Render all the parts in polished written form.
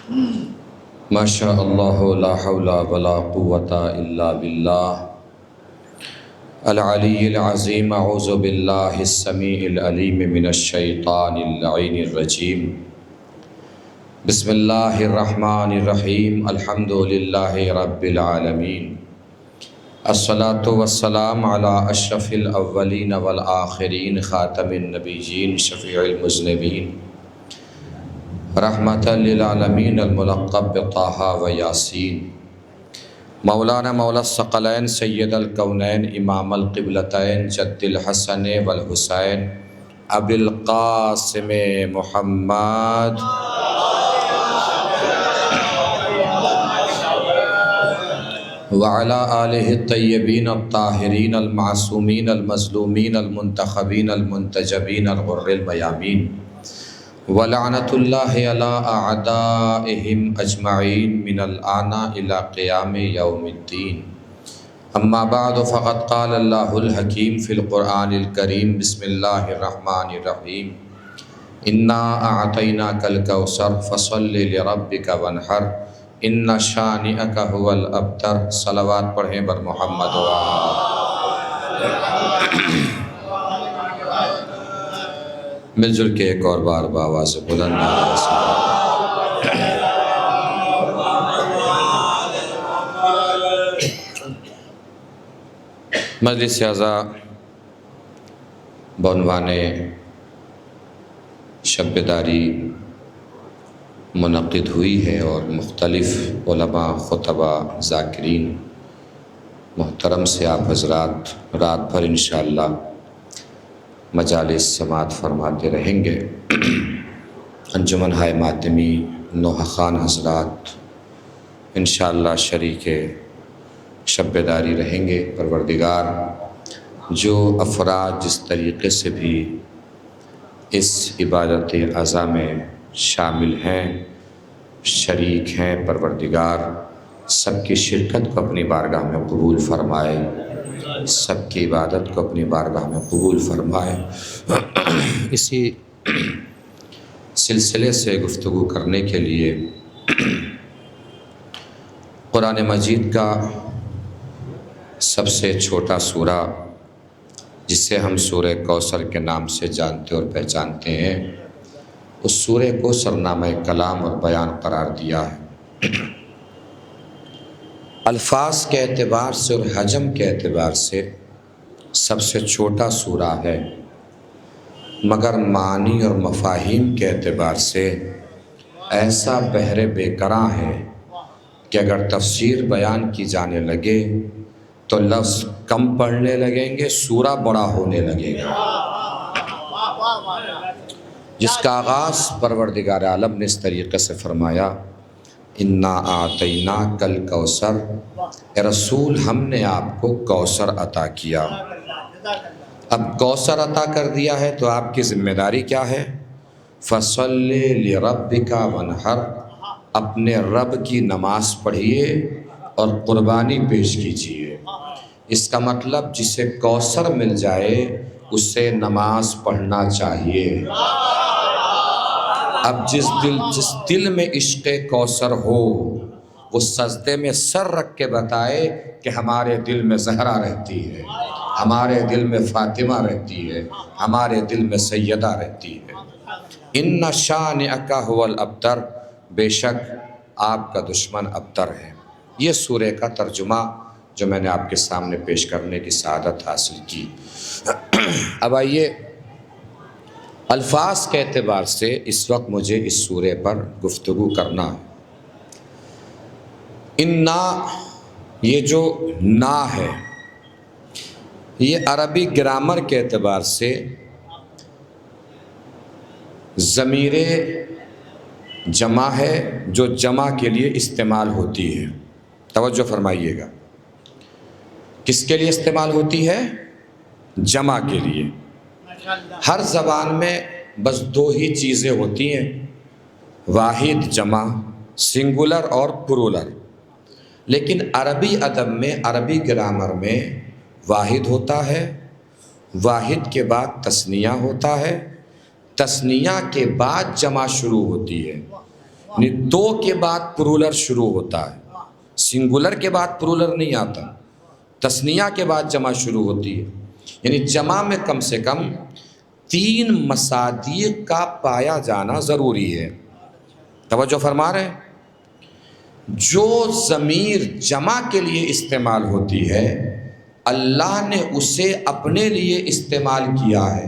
ماشاء اللہ لا حول ولا قوۃ الا باللہ العلی العظیم۔ اعوذ باللہ السمیع العلیم من الشیطان اللعین الرجیم۔ بسم اللہ الرحمن الرحیم۔ الحمد للہ رب العالمین، الصلاۃ والسلام علی اشرف الاولین والآخرین، خاتم النبیین، شفیع المذنبین، رحمۃ للعالمین، الملقب بطٰہٰ و یاسین، مولانا مولا الثقلین، سید الکونین، امام القبلتین، جد الحسن والحسین، ابی القاسم محمد وعلی آلہ الطیبین الطاہرین المعصومین المظلومین المنتخبین المنتجبین الغر المیامین، ولعنۃ اللہ علی اعدائہم اجمعین من الآن الی قیام یوم الدین۔ اما بعد فقد قال اللہ الحکیم فی القرآن الکریم۔ بسم اللہ الرحمن الرحیم۔ انا اعطیناک الکوثر فصل لربک وانحر ان شانئک هو الابتر۔ صلوات پڑھیں بر محمد مل جل کے ایک اور بار بآواز بلند مجلس اعزا بعنوان شب بیداری منعقد ہوئی ہے اور مختلف علماء، خطبہ، ذاکرین محترم سے آپ حضرات رات بھر انشاءاللہ مجالس سماعت فرماتے رہیں گے۔ انجمن ہائے ماتمی نوحہ خان حضرات انشاءاللہ شریک شب بیداری رہیں گے۔ پروردگار جو افراد جس طریقے سے بھی اس عبادت اعظم میں شامل ہیں، شریک ہیں، پروردگار سب کی شرکت کو اپنی بارگاہ میں قبول فرمائے، سب کی عبادت کو اپنی بارگاہ میں قبول فرمائے۔ اسی سلسلے سے گفتگو کرنے کے لیے قرآن مجید کا سب سے چھوٹا سورہ، جسے ہم سورہ کوثر کے نام سے جانتے اور پہچانتے ہیں، اس سورہ کو سرنامہ کلام اور بیان قرار دیا ہے۔ الفاظ کے اعتبار سے اور حجم کے اعتبار سے سب سے چھوٹا سورہ ہے، مگر معنی اور مفاہیم کے اعتبار سے ایسا بحر بے کراں ہے کہ اگر تفسیر بیان کی جانے لگے تو لفظ کم پڑھنے لگیں گے، سورہ بڑا ہونے لگے گا، جس کا آغاز پروردگار عالم نے اس طریقے سے فرمایا، انا اعطیناک الکوثر، اے رسول ہم نے آپ کو کوثر عطا کیا۔ اب کوثر عطا کر دیا ہے تو آپ کی ذمہ داری کیا ہے؟ فصل لربک وانحر، اپنے رب کی نماز پڑھیے اور قربانی پیش کیجیے۔ اس کا مطلب جسے کوثر مل جائے اسے نماز پڑھنا چاہیے۔ اب جس دل میں عشق کوثر ہو وہ سجدے میں سر رکھ کے بتائے کہ ہمارے دل میں زہرا رہتی ہے، ہمارے دل میں فاطمہ رہتی ہے، ہمارے دل میں سیدہ رہتی ہے۔ ان شانئک هو الابتر، بے شک آپ کا دشمن ابتر ہے۔ یہ سورہ کا ترجمہ جو میں نے آپ کے سامنے پیش کرنے کی سعادت حاصل کی۔ اب آئیے الفاظ کے اعتبار سے اس وقت مجھے اس سورہ پر گفتگو کرنا ہے۔ انا، یہ جو نا ہے یہ عربی گرامر کے اعتبار سے ضمیر جمع ہے جو جمع کے لیے استعمال ہوتی ہے۔ توجہ فرمائیے گا، کس کے لیے استعمال ہوتی ہے؟ جمع کے لیے۔ ہر زبان میں بس دو ہی چیزیں ہوتی ہیں، واحد جمع، سنگولر اور پلورل، لیکن عربی ادب میں، عربی گرامر میں واحد ہوتا ہے، واحد کے بعد تثنیہ ہوتا ہے، تثنیہ کے بعد جمع شروع ہوتی ہے۔ دو کے بعد پلورل شروع ہوتا ہے، سنگولر کے بعد پلورل نہیں آتا، تثنیہ کے بعد جمع شروع ہوتی ہے، یعنی جمع میں کم سے کم 3 مصادیق کا پایا جانا ضروری ہے۔ توجہ فرما رہے ہیں؟ جو ضمیر جمع کے لیے استعمال ہوتی ہے اللہ نے اسے اپنے لیے استعمال کیا ہے،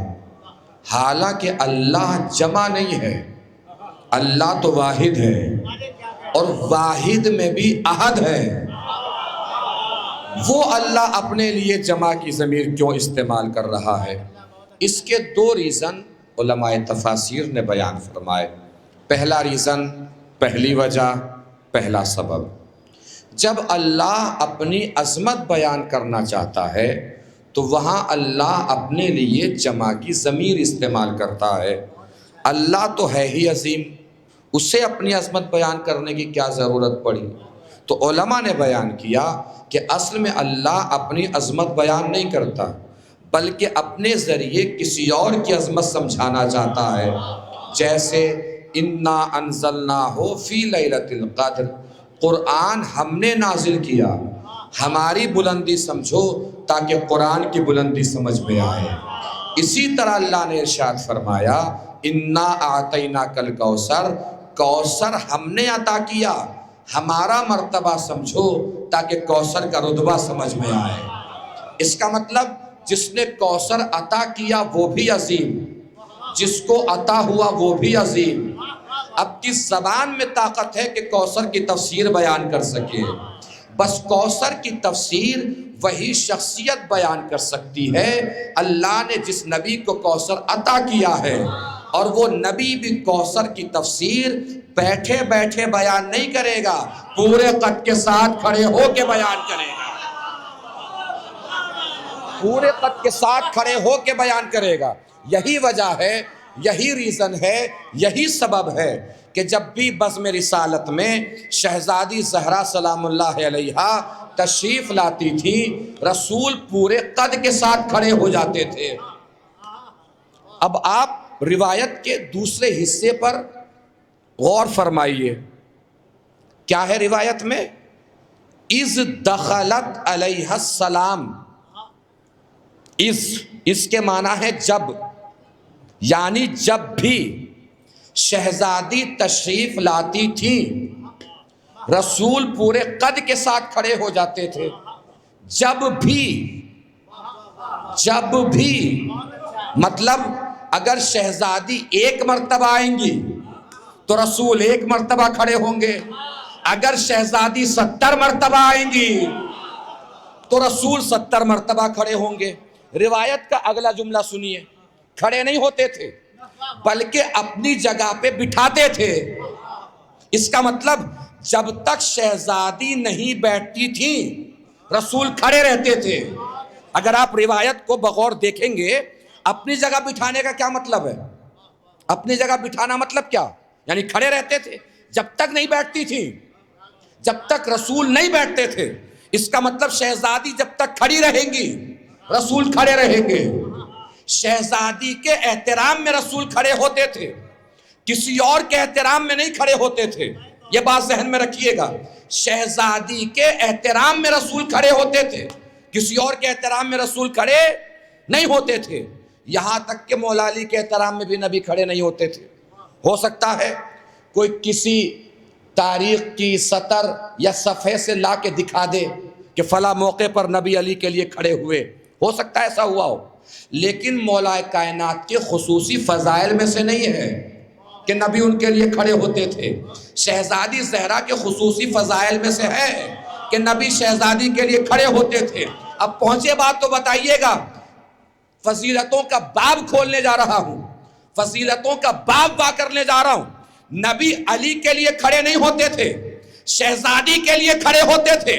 حالانکہ اللہ جمع نہیں ہے، اللہ تو واحد ہے، اور واحد میں بھی احد ہے۔ وہ اللہ اپنے لیے جمع کی ضمیر کیوں استعمال کر رہا ہے؟ اس کے 2 ریزن علماء تفاسیر نے بیان فرمائے۔ پہلا ریزن، پہلی وجہ، پہلا سبب، جب اللہ اپنی عظمت بیان کرنا چاہتا ہے تو وہاں اللہ اپنے لیے جمع کی ضمیر استعمال کرتا ہے۔ اللہ تو ہے ہی عظیم، اسے اپنی عظمت بیان کرنے کی کیا ضرورت پڑی؟ تو علماء نے بیان کیا کہ اصل میں اللہ اپنی عظمت بیان نہیں کرتا، بلکہ اپنے ذریعے کسی اور کی عظمت سمجھانا چاہتا ہے۔ جیسے انا انزلناہ فی لیلۃ القدر، قرآن ہم نے نازل کیا، ہماری بلندی سمجھو تاکہ قرآن کی بلندی سمجھ میں آئے۔ اسی طرح اللہ نے ارشاد فرمایا انا اعطیناک الکوثر، کوثر ہم نے عطا کیا، ہمارا مرتبہ سمجھو تاکہ کوثر کا رتبہ سمجھ میں آئے۔ اس کا مطلب جس نے کوثر عطا کیا وہ بھی عظیم، جس کو عطا ہوا وہ بھی عظیم۔ اب کس زبان میں طاقت ہے کہ کوثر کی تفسیر بیان کر سکے؟ بس کوثر کی تفسیر وہی شخصیت بیان کر سکتی ہے اللہ نے جس نبی کو کوثر عطا کیا ہے، اور وہ نبی بھی کوثر کی تفسیر بیٹھے بیٹھے بیان نہیں کرے گا، پورے قد کے ساتھ کھڑے ہو کے بیان کرے گا، پورے قد کے ساتھ کھڑے ہو کے بیان کرے گا۔ یہی وجہ ہے، یہی ریزن ہے، یہی سبب ہے کہ جب بھی بزم رسالت میں شہزادی زہرا سلام اللہ علیہا تشریف لاتی تھی، رسول پورے قد کے ساتھ کھڑے ہو جاتے تھے۔ اب آپ روایت کے دوسرے حصے پر غور فرمائیے، کیا ہے روایت میں؟ اذ دخلت علیہ السلام، اس کے معنی ہے جب، یعنی جب بھی شہزادی تشریف لاتی تھی رسول پورے قد کے ساتھ کھڑے ہو جاتے تھے۔ جب بھی مطلب اگر شہزادی 1 مرتبہ آئیں گی تو رسول 1 مرتبہ کھڑے ہوں گے، اگر شہزادی 70 مرتبہ آئیں گی تو رسول 70 مرتبہ کھڑے ہوں گے۔ روایت کا اگلا جملہ سنیے، کھڑے نہیں ہوتے تھے بلکہ اپنی جگہ پہ بٹھاتے تھے۔ اس کا مطلب جب تک شہزادی نہیں بیٹھتی تھی رسول کھڑے رہتے تھے۔ اگر آپ روایت کو بغور دیکھیں گے، اپنی جگہ بٹھانے کا کیا مطلب ہے؟ اپنی جگہ بٹھانا مطلب کیا؟ یعنی کھڑے رہتے تھے جب تک نہیں بیٹھتی تھی، جب تک رسول نہیں بیٹھتے تھے۔ اس کا مطلب شہزادی جب تک کھڑی رہیں گی رسول کھڑے رہیں گے۔ شہزادی کے احترام میں رسول کھڑے ہوتے تھے، کسی اور کے احترام میں نہیں کھڑے ہوتے تھے۔ یہ بات ذہن میں رکھیے گا، شہزادی کے احترام میں رسول کھڑے ہوتے تھے، کسی اور کے احترام میں رسول کھڑے نہیں ہوتے تھے۔ یہاں تک کہ مولا علی کے احترام میں بھی نبی کھڑے نہیں ہوتے تھے۔ ہو سکتا ہے کوئی کسی تاریخ کی سطر یا صفحے سے لا کے دکھا دے کہ فلاں موقع پر نبی علی کے لیے کھڑے ہوئے، ہو سکتا ہے ایسا ہوا ہو، لیکن مولا کائنات کے خصوصی فضائل میں سے نہیں ہے کہ نبی ان کے لیے کھڑے ہوتے تھے۔ شہزادی زہرا کے خصوصی فضائل میں سے ہے کہ نبی شہزادی کے لیے کھڑے ہوتے تھے۔ اب پہنچے بات تو بتائیے گا، فضیلتوں کا باب کھولنے جا رہا ہوں، فضیلتوں کا باب وا کرنے جا رہا ہوں۔ نبی علی کے لیے کھڑے نہیں ہوتے تھے، شہزادی کے لیے کھڑے ہوتے تھے۔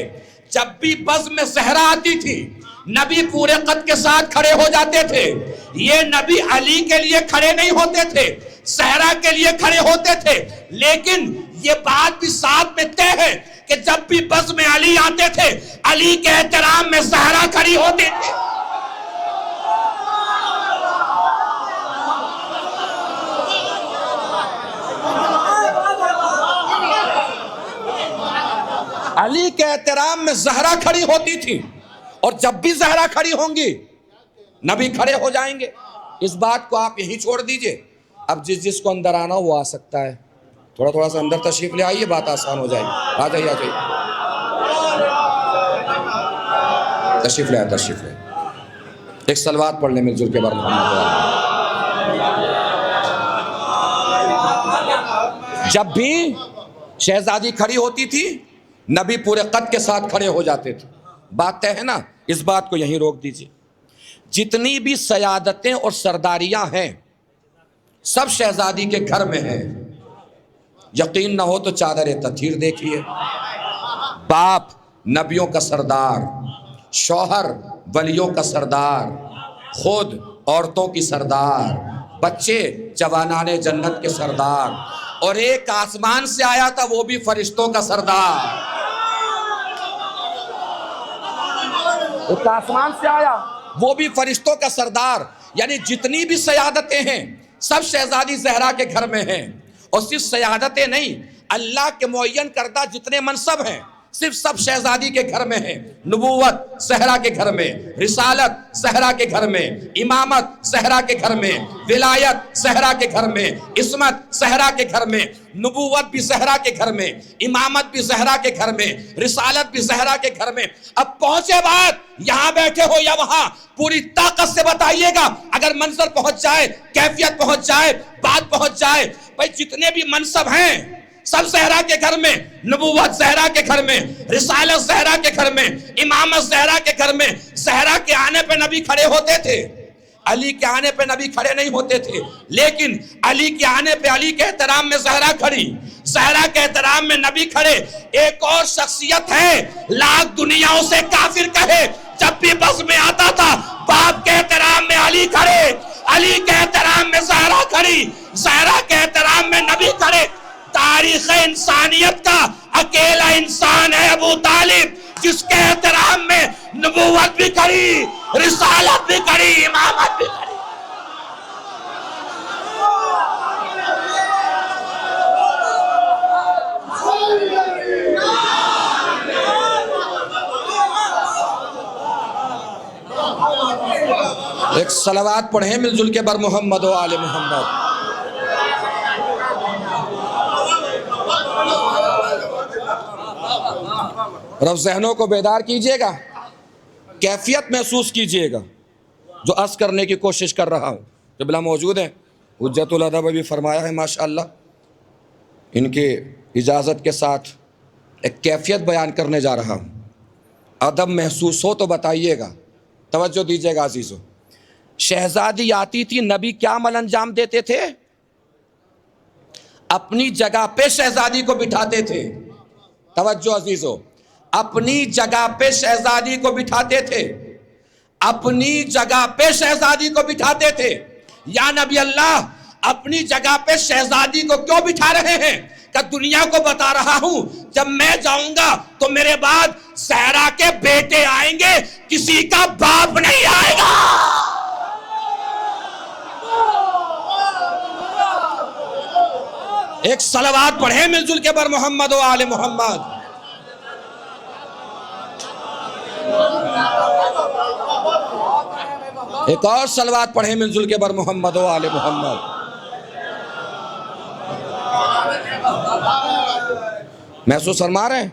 جب بھی بزم میں زہرا آتی تھی نبی پورے قد کے ساتھ کھڑے ہو جاتے تھے۔ یہ نبی علی کے لیے کھڑے نہیں ہوتے تھے، زہرا کے لیے کھڑے ہوتے تھے، لیکن یہ بات بھی ساتھ میں طے ہے کہ جب بھی بزم میں علی آتے تھے علی کے احترام میں زہرا کھڑی ہوتے تھے۔ علی کے احترام میں زہرا کھڑی ہوتی تھی، اور جب بھی زہرا کھڑی ہوں گی نبی کھڑے ہو جائیں گے۔ اس بات کو آپ یہیں چھوڑ دیجئے، اب جس کو اندر آنا وہ آ سکتا ہے، تھوڑا سا اندر تشریف لے آئیے، بات آسان ہو جائے گی۔ آ جائیے تشریف لے ایک صلوات پڑھ لیں مل جل کے بر محمد۔ جب بھی شہزادی کھڑی ہوتی تھی نبی پورے قد کے ساتھ کھڑے ہو جاتے تھے۔ بات طے ہے نا؟ اس بات کو یہیں روک دیجئے۔ جتنی بھی سیادتیں اور سرداریاں ہیں سب شہزادی کے گھر میں ہیں۔ یقین نہ ہو تو چادر تطہیر دیکھیے، باپ نبیوں کا سردار، شوہر ولیوں کا سردار، خود عورتوں کی سردار، بچے جوانان جنت کے سردار، اور ایک آسمان سے آیا تھا وہ بھی فرشتوں کا سردار۔ ایک آسمان سے آیا وہ بھی فرشتوں کا سردار، یعنی جتنی بھی سیادتیں ہیں سب شہزادی زہرا کے گھر میں ہیں۔ اور صرف سیادتیں نہیں، اللہ کے معین کردہ جتنے منصب ہیں صرف سب شہزادی کے گھر میں ہیں۔ نبوت زہرا کے گھر میں، رسالت زہرا کے گھر میں، امامت زہرا کے گھر میں، ولایت زہرا کے گھر میں، عصمت زہرا کے گھر میں، نبوت بھی زہرا کے گھر میں، امامت بھی زہرا کے گھر میں، رسالت بھی زہرا کے گھر میں۔ اب پہنچے بات یہاں بیٹھے ہو یا وہاں، پوری طاقت سے بتائیے گا، اگر منظر پہنچ جائے، کیفیت پہنچ جائے، بات پہنچ جائے۔ بھائی جتنے بھی منصب ہیں سب زہرا کے گھر میں، نبوت زہرا کے گھر میں، رسالت زہرا کے گھر میں، امامت زہرا کے گھر میں۔ زہرا کے آنے پہ نبی کھڑے ہوتے تھے، علی کے آنے پہ نبی کھڑے نہیں ہوتے تھے، لیکن علی کے آنے پہ علی کے احترام میں زہرا کھڑی، زہرا کے احترام میں نبی کھڑے۔ ایک اور شخصیت ہے لاکھ دنیا اسے کافر کہے، جب بھی بس میں آتا تھا باپ کے احترام میں علی کھڑے، علی کے احترام میں زہرا کھڑی، زہرا کے احترام میں نبی کھڑے۔ تاریخ انسانیت کا اکیلا انسان ہے ابو طالب، جس کے احترام میں نبوت بھی کھڑی، رسالت بھی کھڑی، امامت بھی کھڑی۔ ایک صلوات پڑھیں مل جل کے بر محمد و آل محمد۔ رب ذہنوں کو بیدار کیجئے گا، کیفیت محسوس کیجئے گا جو عرض کرنے کی کوشش کر رہا ہوں۔ قبلہ موجود ہیں، حجت الادب بھی فرمایا ہے ماشاءاللہ، ان کی اجازت کے ساتھ ایک کیفیت بیان کرنے جا رہا ہوں۔ ادب محسوس ہو تو بتائیے گا، توجہ دیجئے گا عزیزو۔ شہزادی آتی تھی، نبی کیا عمل انجام دیتے تھے؟ اپنی جگہ پہ شہزادی کو بٹھاتے تھے۔ توجہ عزیزو، اپنی جگہ پہ شہزادی کو بٹھاتے تھے، اپنی جگہ پہ شہزادی کو بٹھاتے تھے۔ یا نبی اللہ، اپنی جگہ پہ شہزادی کو کیوں بٹھا رہے ہیں؟ کہ دنیا کو بتا رہا ہوں جب میں جاؤں گا تو میرے بعد زہرا کے بیٹے آئیں گے، کسی کا باپ نہیں آئے گا۔ ایک صلوات پڑھیں مل جل کے بر محمد و آل محمد۔ ایک اور صلوات پڑھیں مل جل کے بر محمد و آل محمد۔ محسوس فرما رہے ہیں؟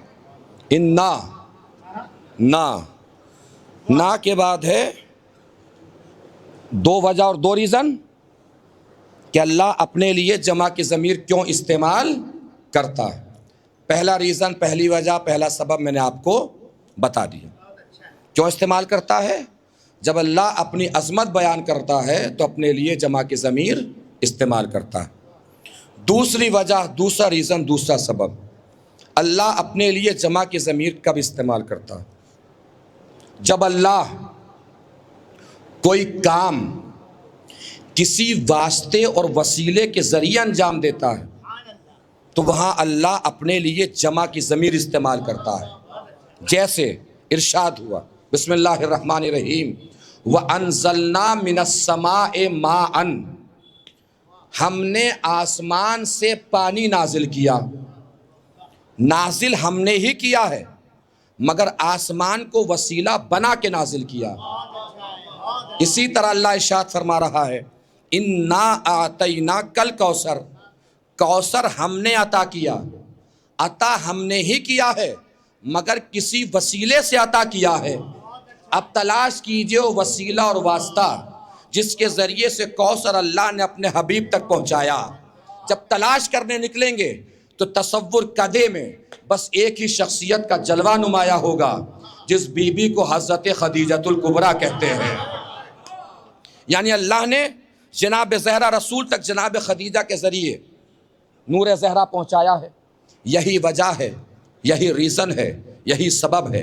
نا کے بعد ہے دو وجہ اور دو ریزن کہ اللہ اپنے لیے جمع کی ضمیر کیوں استعمال کرتا ہے۔ پہلا ریزن، پہلی وجہ، پہلا سبب میں نے آپ کو بتا دیا۔ کیوں استعمال کرتا ہے؟ جب اللہ اپنی عظمت بیان کرتا ہے تو اپنے لیے جمع کی ضمیر استعمال کرتا ہے۔ دوسری وجہ، دوسرا ریزن، دوسرا سبب، اللہ اپنے لیے جمع کی ضمیر کب استعمال کرتا ہے؟ جب اللہ کوئی کام کسی واسطے اور وسیلے کے ذریعے انجام دیتا ہے تو وہاں اللہ اپنے لیے جمع کی ضمیر استعمال کرتا ہے۔ جیسے ارشاد ہوا، بسم اللہ الرحمن الرحیم، وَأَنزَلْنَا مِنَ السَّمَاءِ مَاءً، ہم نے آسمان سے پانی نازل کیا۔ نازل ہم نے ہی کیا ہے، مگر آسمان کو وسیلہ بنا کے نازل کیا۔ اسی طرح اللہ ارشاد فرما رہا ہے انا اعطیناک الکوثر، کوثر ہم نے عطا کیا، عطا ہم نے ہی کیا ہے مگر کسی وسیلے سے عطا کیا ہے۔ اب تلاش کیجئے وہ وسیلہ اور واسطہ جس کے ذریعے سے کوثر اللہ نے اپنے حبیب تک پہنچایا۔ جب تلاش کرنے نکلیں گے تو تصور کدے میں بس ایک ہی شخصیت کا جلوہ نمایاں ہوگا جس بی بی کو حضرت خدیجۃ الکبریٰ کہتے ہیں۔ یعنی اللہ نے جناب زہرا رسول تک جناب خدیجہ کے ذریعے نور زہرا پہنچایا ہے۔ یہی وجہ ہے، یہی ریزن ہے، یہی سبب ہے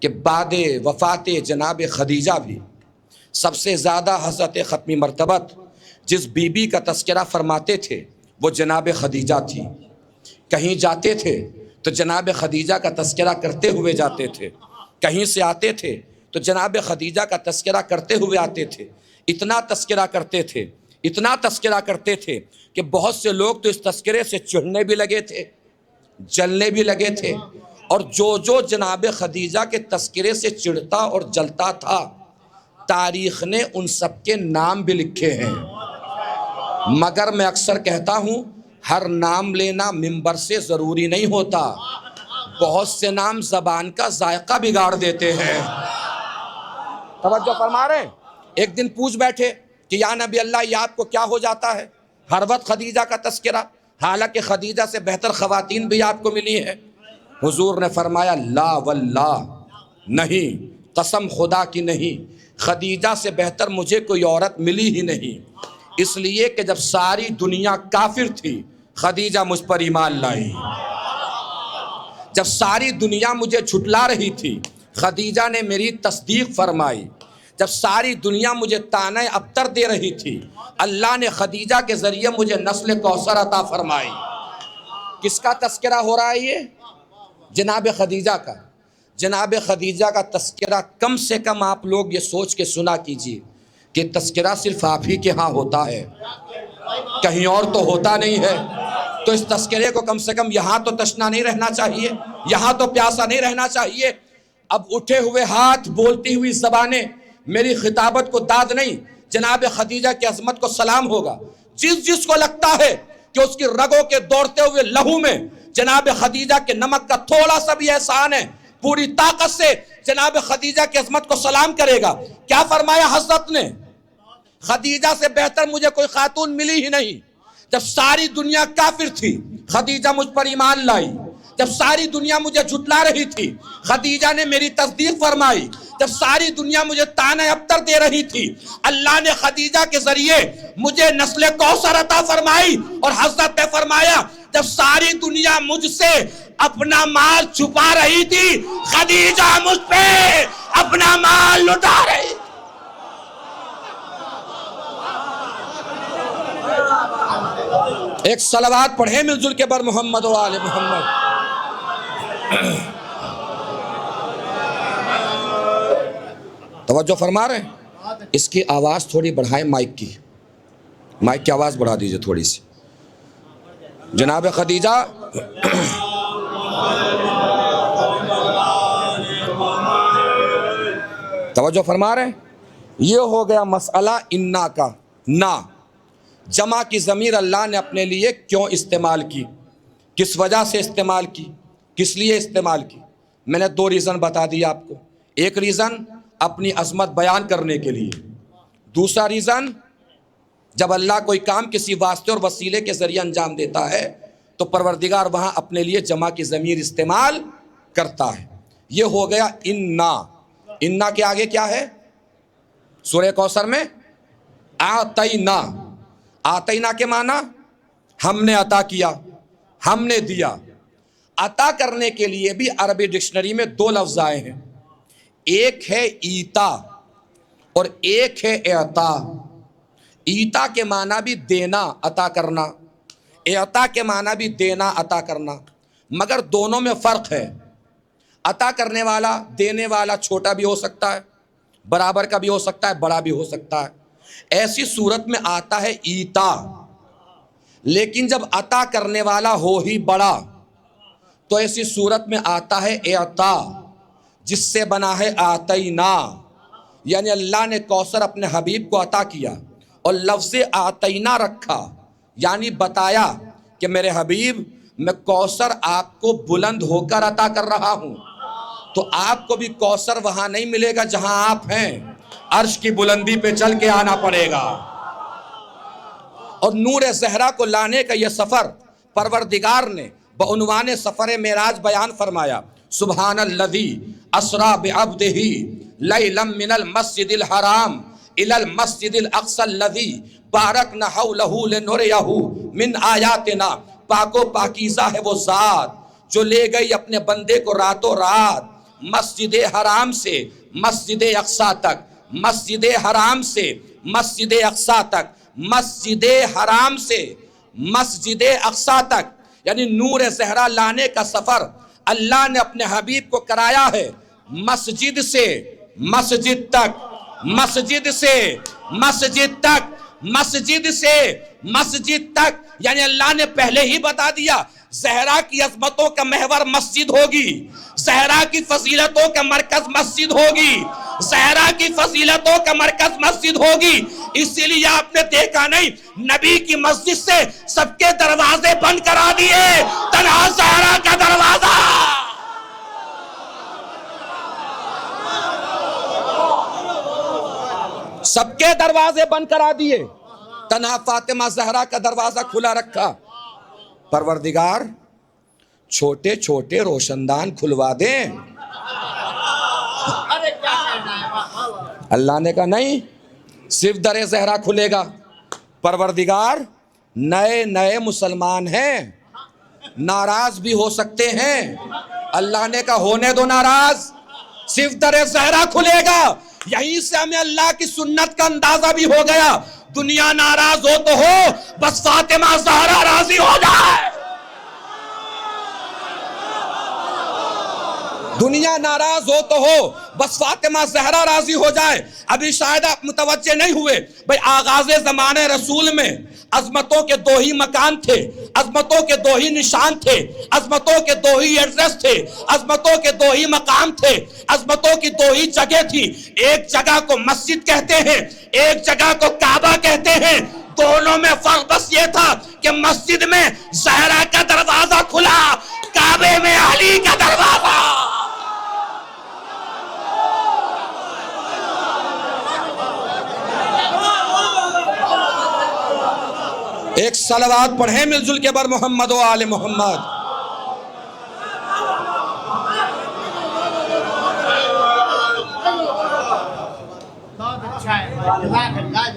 کہ بعد وفات جناب خدیجہ بھی سب سے زیادہ حضرت ختمی مرتبت جس بی بی کا تذکرہ فرماتے تھے وہ جناب خدیجہ تھی۔ کہیں جاتے تھے تو جناب خدیجہ کا تذکرہ کرتے ہوئے جاتے تھے، کہیں سے آتے تھے تو جناب خدیجہ کا تذکرہ کرتے ہوئے آتے تھے۔ اتنا تذکرہ کرتے تھے، اتنا تذکرہ کرتے تھے کہ بہت سے لوگ تو اس تذکرے سے چڑھنے بھی لگے تھے، جلنے بھی لگے تھے، اور جو جناب خدیجہ کے تذکرے سے چڑھتا اور جلتا تھا تاریخ نے ان سب کے نام بھی لکھے ہیں۔ مگر میں اکثر کہتا ہوں ہر نام لینا منبر سے ضروری نہیں ہوتا، بہت سے نام زبان کا ذائقہ بگاڑ دیتے ہیں۔ توجہ فرما رہے ہیں؟ ایک دن پوچھ بیٹھے کہ یا نبی اللہ یہ آپ کو کیا ہو جاتا ہے ہر وقت خدیجہ کا تذکرہ، حالانکہ خدیجہ سے بہتر خواتین بھی آپ کو ملی ہیں۔ حضور نے فرمایا لا واللہ، نہیں، قسم خدا کی نہیں، خدیجہ سے بہتر مجھے کوئی عورت ملی ہی نہیں، اس لیے کہ جب ساری دنیا کافر تھی خدیجہ مجھ پر ایمان لائی، جب ساری دنیا مجھے جھٹلا رہی تھی خدیجہ نے میری تصدیق فرمائی، جب ساری دنیا مجھے طعنہ ابتر دے رہی تھی اللہ نے خدیجہ کے ذریعے مجھے نسل کوثر عطا فرمائی۔ کس کا تذکرہ ہو رہا ہے یہ؟ جناب خدیجہ کا۔ جناب خدیجہ کا تذکرہ کم سے کم آپ لوگ یہ سوچ کے سنا کیجئے کہ تذکرہ صرف آپ ہی کے ہاں ہوتا ہے، کہیں اور تو ہوتا نہیں ہے۔ تو اس تذکرے کو کم سے کم یہاں تو تشنا نہیں رہنا چاہیے، یہاں تو پیاسا نہیں رہنا چاہیے۔ اب اٹھے ہوئے ہاتھ، بولتی ہوئی زبانیں، میری خطابت کو داد نہیں، جناب خدیجہ کی عظمت کو سلام ہوگا۔ جس کو لگتا ہے کہ اس کی رگوں کے دوڑتے ہوئے لہو میں جناب خدیجہ کے نمک کا تھوڑا سا بھی احسان ہے، پوری طاقت سے جناب خدیجہ کی عظمت کو سلام کرے گا۔ کیا فرمایا حضرت نے؟ خدیجہ سے بہتر مجھے کوئی خاتون ملی ہی نہیں۔ جب ساری دنیا کافر تھی خدیجہ مجھ پر ایمان لائی، جب ساری دنیا مجھے جھٹلا رہی تھی خدیجہ نے میری تصدیق فرمائی، جب ساری دنیا مجھے طعنہ ابتر دے رہی تھی اللہ نے خدیجہ کے ذریعے مجھے نسل کوثر عطا فرمائی۔ اور حضرت نے فرمایا جب ساری دنیا مجھ سے اپنا مال چھپا رہی تھی خدیجہ مجھ پہ اپنا مال لٹا رہی تھی۔ ایک صلوات پڑھیں مل جل کے بر محمد و آل محمد۔ توجہ فرما رہے ہیں؟ اس کی آواز تھوڑی بڑھائیں، مائک کی آواز بڑھا دیجئے تھوڑی سی۔ جناب خدیجہ توجہ فرما رہے ہیں؟ یہ ہو گیا مسئلہ انا کا۔ نا جمع کی ضمیر اللہ نے اپنے لیے کیوں استعمال کی، کس وجہ سے استعمال کی، کس لیے استعمال کی؟ میں نے دو ریزن بتا دیا آپ کو۔ ایک ریزن اپنی عظمت بیان کرنے کے لیے، دوسرا ریزن جب اللہ کوئی کام کسی واسطے اور وسیلے کے ذریعے انجام دیتا ہے تو پروردگار وہاں اپنے لیے جمع کی ضمیر استعمال کرتا ہے۔ یہ ہو گیا انا۔ انا کے آگے کیا ہے؟ سورہ کوثر میں آتینا۔ آتینا کے معنی ہم نے عطا کیا، ہم نے دیا۔ عطا کرنے کے لیے بھی عربی ڈکشنری میں دو لفظ آئے ہیں، ایک ہے ایتا اور ایک ہے اعطا۔ ایتا کے معنی بھی دینا، عطا کرنا، اعطا کے معنی بھی دینا، عطا کرنا، مگر دونوں میں فرق ہے۔ عطا کرنے والا، دینے والا چھوٹا بھی ہو سکتا ہے، برابر کا بھی ہو سکتا ہے، بڑا بھی ہو سکتا ہے۔ ایسی صورت میں آتا ہے ایتا، لیکن جب عطا کرنے والا ہو ہی بڑا تو ایسی صورت میں آتا ہے اعطا۔ جس سے بنا ہے آتینا، یعنی اللہ نے کوثر اپنے حبیب کو عطا کیا اور لفظ آتینا رکھا، یعنی بتایا کہ میرے حبیب میں کوثر آپ کو بلند ہو کر عطا کر رہا ہوں، تو آپ کو بھی کوثر وہاں نہیں ملے گا جہاں آپ ہیں، عرش کی بلندی پہ چل کے آنا پڑے گا۔ اور نور زہرا کو لانے کا یہ سفر پروردگار نے بعنوان سفر معراج بیان فرمایا۔ سبحان الذی اسریٰ بعبدہ لیلا من المسجد الحرام الی المسجد الاقصی الذی بارکنا حولہ لنریہ من آیاتنا۔ پاک و پاکیزہ ہے وہ ذات جو لے گئی اپنے بندے کو راتوں رات مسجد حرام سے مسجد اقصی تک، مسجد حرام سے مسجد اقصی تک، مسجد حرام سے مسجد اقصی تک، یعنی نور زہرا لانے کا سفر اللہ نے اپنے حبیب کو کرایا ہے، مسجد سے مسجد تک، مسجد سے مسجد تک، مسجد سے مسجد تک، یعنی اللہ نے پہلے ہی بتا دیا زہرا کی عظمتوں کا محور مسجد ہوگی، زہرا کی فضیلتوں کا مرکز مسجد ہوگی، زہرا کی فضیلتوں کا مرکز مسجد ہوگی۔ اسی لیے آپ نے دیکھا نہیں نبی کی مسجد سے سب کے دروازے بند کرا دیے، تنہا زہرا کا دروازہ۔ سب کے دروازے بند کرا دیے، تنہا فاطمہ زہرا کا دروازہ کھلا رکھا۔ پروردگار چھوٹے چھوٹے روشندان کھلوا دیں۔ اللہ نے کہا نہیں، صرف در زہرا کھلے گا۔ پروردگار نئے نئے مسلمان ہیں، ناراض بھی ہو سکتے ہیں، اللہ نے کہا ہونے دو ناراض، صرف در زہرا کھلے گا۔ یہیں سے ہمیں اللہ کی سنت کا اندازہ بھی ہو گیا، دنیا ناراض ہو تو ہو، بس فاطمہ زہرا راضی ہو جائے۔ دنیا ناراض ہو تو ہو، بس فاطمہ زہرا راضی ہو جائے۔ ابھی شاید آپ متوجہ نہیں ہوئے، بھئی آغاز زمانے رسول میں عظمتوں کے دو ہی مکان تھے، عظمتوں کے دو ہی نشان تھے، عظمتوں کے دو ہی ایڈریس تھے، عظمتوں کے دو ہی مقام تھے، عظمتوں کی دو ہی جگہ تھی۔ ایک جگہ کو مسجد کہتے ہیں، ایک جگہ کو کعبہ کہتے ہیں۔ دونوں میں فرق بس یہ تھا کہ مسجد میں زہرا کا دروازہ کھلا، کعبے میں علی کا دروازہ۔ ایک صلوات پڑھیں مل جل کے بر محمد و آل محمد۔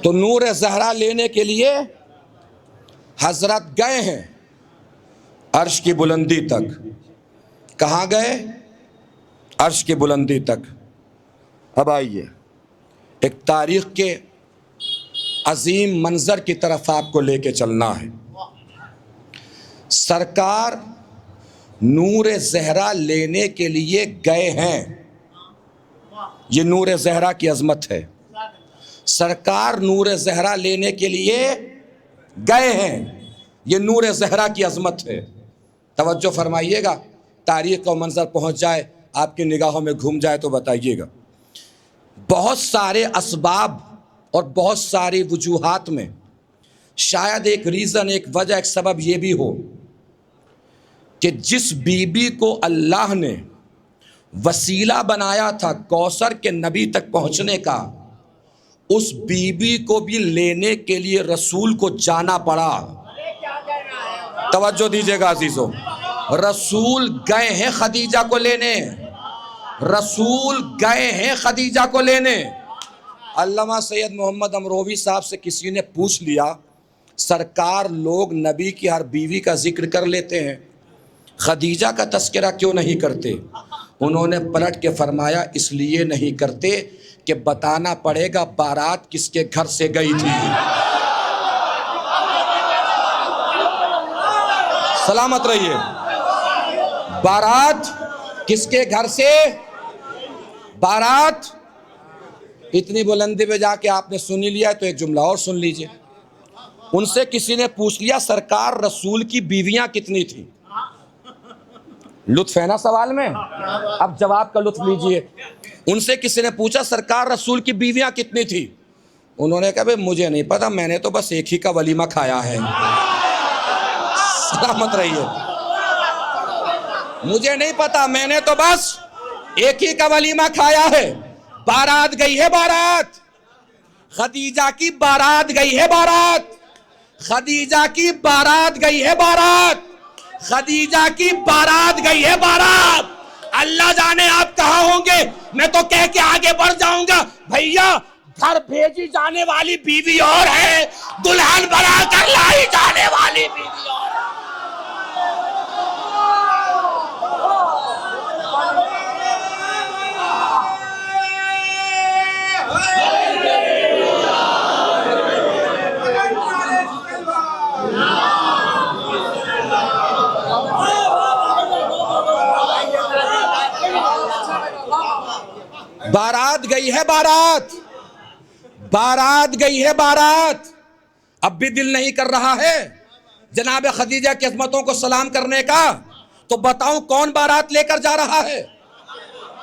تو نور زہرا لینے کے لیے حضرت گئے ہیں عرش کی بلندی تک۔ کہاں گئے؟ عرش کی بلندی تک۔ اب آئیے ایک تاریخ کے عظیم منظر کی طرف آپ کو لے کے چلنا ہے۔ سرکار نور زہرا لینے کے لیے گئے ہیں، یہ نور زہرا کی عظمت ہے۔ سرکار نور زہرا لینے کے لیے گئے ہیں، یہ نور زہرا کی عظمت ہے۔ توجہ فرمائیے گا، تاریخ کا منظر پہنچ جائے آپ کی نگاہوں میں گھوم جائے تو بتائیے گا۔ بہت سارے اسباب اور بہت ساری وجوہات میں شاید ایک ریزن، ایک وجہ، ایک سبب یہ بھی ہو کہ جس بی بی کو اللہ نے وسیلہ بنایا تھا کوثر کے نبی تک پہنچنے کا، اس بی بی کو بھی لینے کے لیے رسول کو جانا پڑا۔ توجہ دیجیے گا عزیزو، رسول گئے ہیں خدیجہ کو لینے، رسول گئے ہیں خدیجہ کو لینے۔ علامہ سید محمد امروی صاحب سے کسی نے پوچھ لیا، سرکار لوگ نبی کی ہر بیوی کا ذکر کر لیتے ہیں، خدیجہ کا تذکرہ کیوں نہیں کرتے؟ انہوں نے پلٹ کے فرمایا اس لیے نہیں کرتے کہ بتانا پڑے گا بارات کس کے گھر سے گئی تھی۔ سلامت رہیے، بارات کس کے گھر سے؟ بارات اتنی بلندی پہ جا کے آپ نے سنی لیا تو ایک جملہ اور سن لیجئے۔ ان سے کسی نے پوچھ لیا سرکار رسول کی بیویاں کتنی تھیں؟ لطف ہے نا سوال میں؟ اب جواب کا لطف لیجئے۔ ان سے کسی نے پوچھا سرکار رسول کی بیویاں کتنی تھی؟ انہوں نے کہا بھئی مجھے نہیں پتا، میں نے تو بس ایک ہی کا ولیمہ کھایا ہے۔ سلامت رہیے۔ مجھے نہیں پتا، میں نے تو بس ایک ہی کا ولیمہ کھایا ہے۔ بارات گئی ہے، بارات خدیجہ کی بارات گئی ہے، بارات خدیجہ کی بارات گئی ہے، بارات خدیجہ کی بارات گئی ہے، بارات۔ اللہ جانے آپ کہاں ہوں گے، میں تو کہہ کے آگے بڑھ جاؤں گا، بھیا گھر بھیجی جانے والی بیوی اور ہے، دلہن بنا کر لائی جانے والی بیوی اور ہے۔ بارات گئی ہے، بارات بارات گئی ہے، بارات۔ اب بھی دل نہیں کر رہا ہے جناب خدیجہ کی عظمتوں کو سلام کرنے کا؟ تو بتاؤں کون بارات لے کر جا رہا ہے؟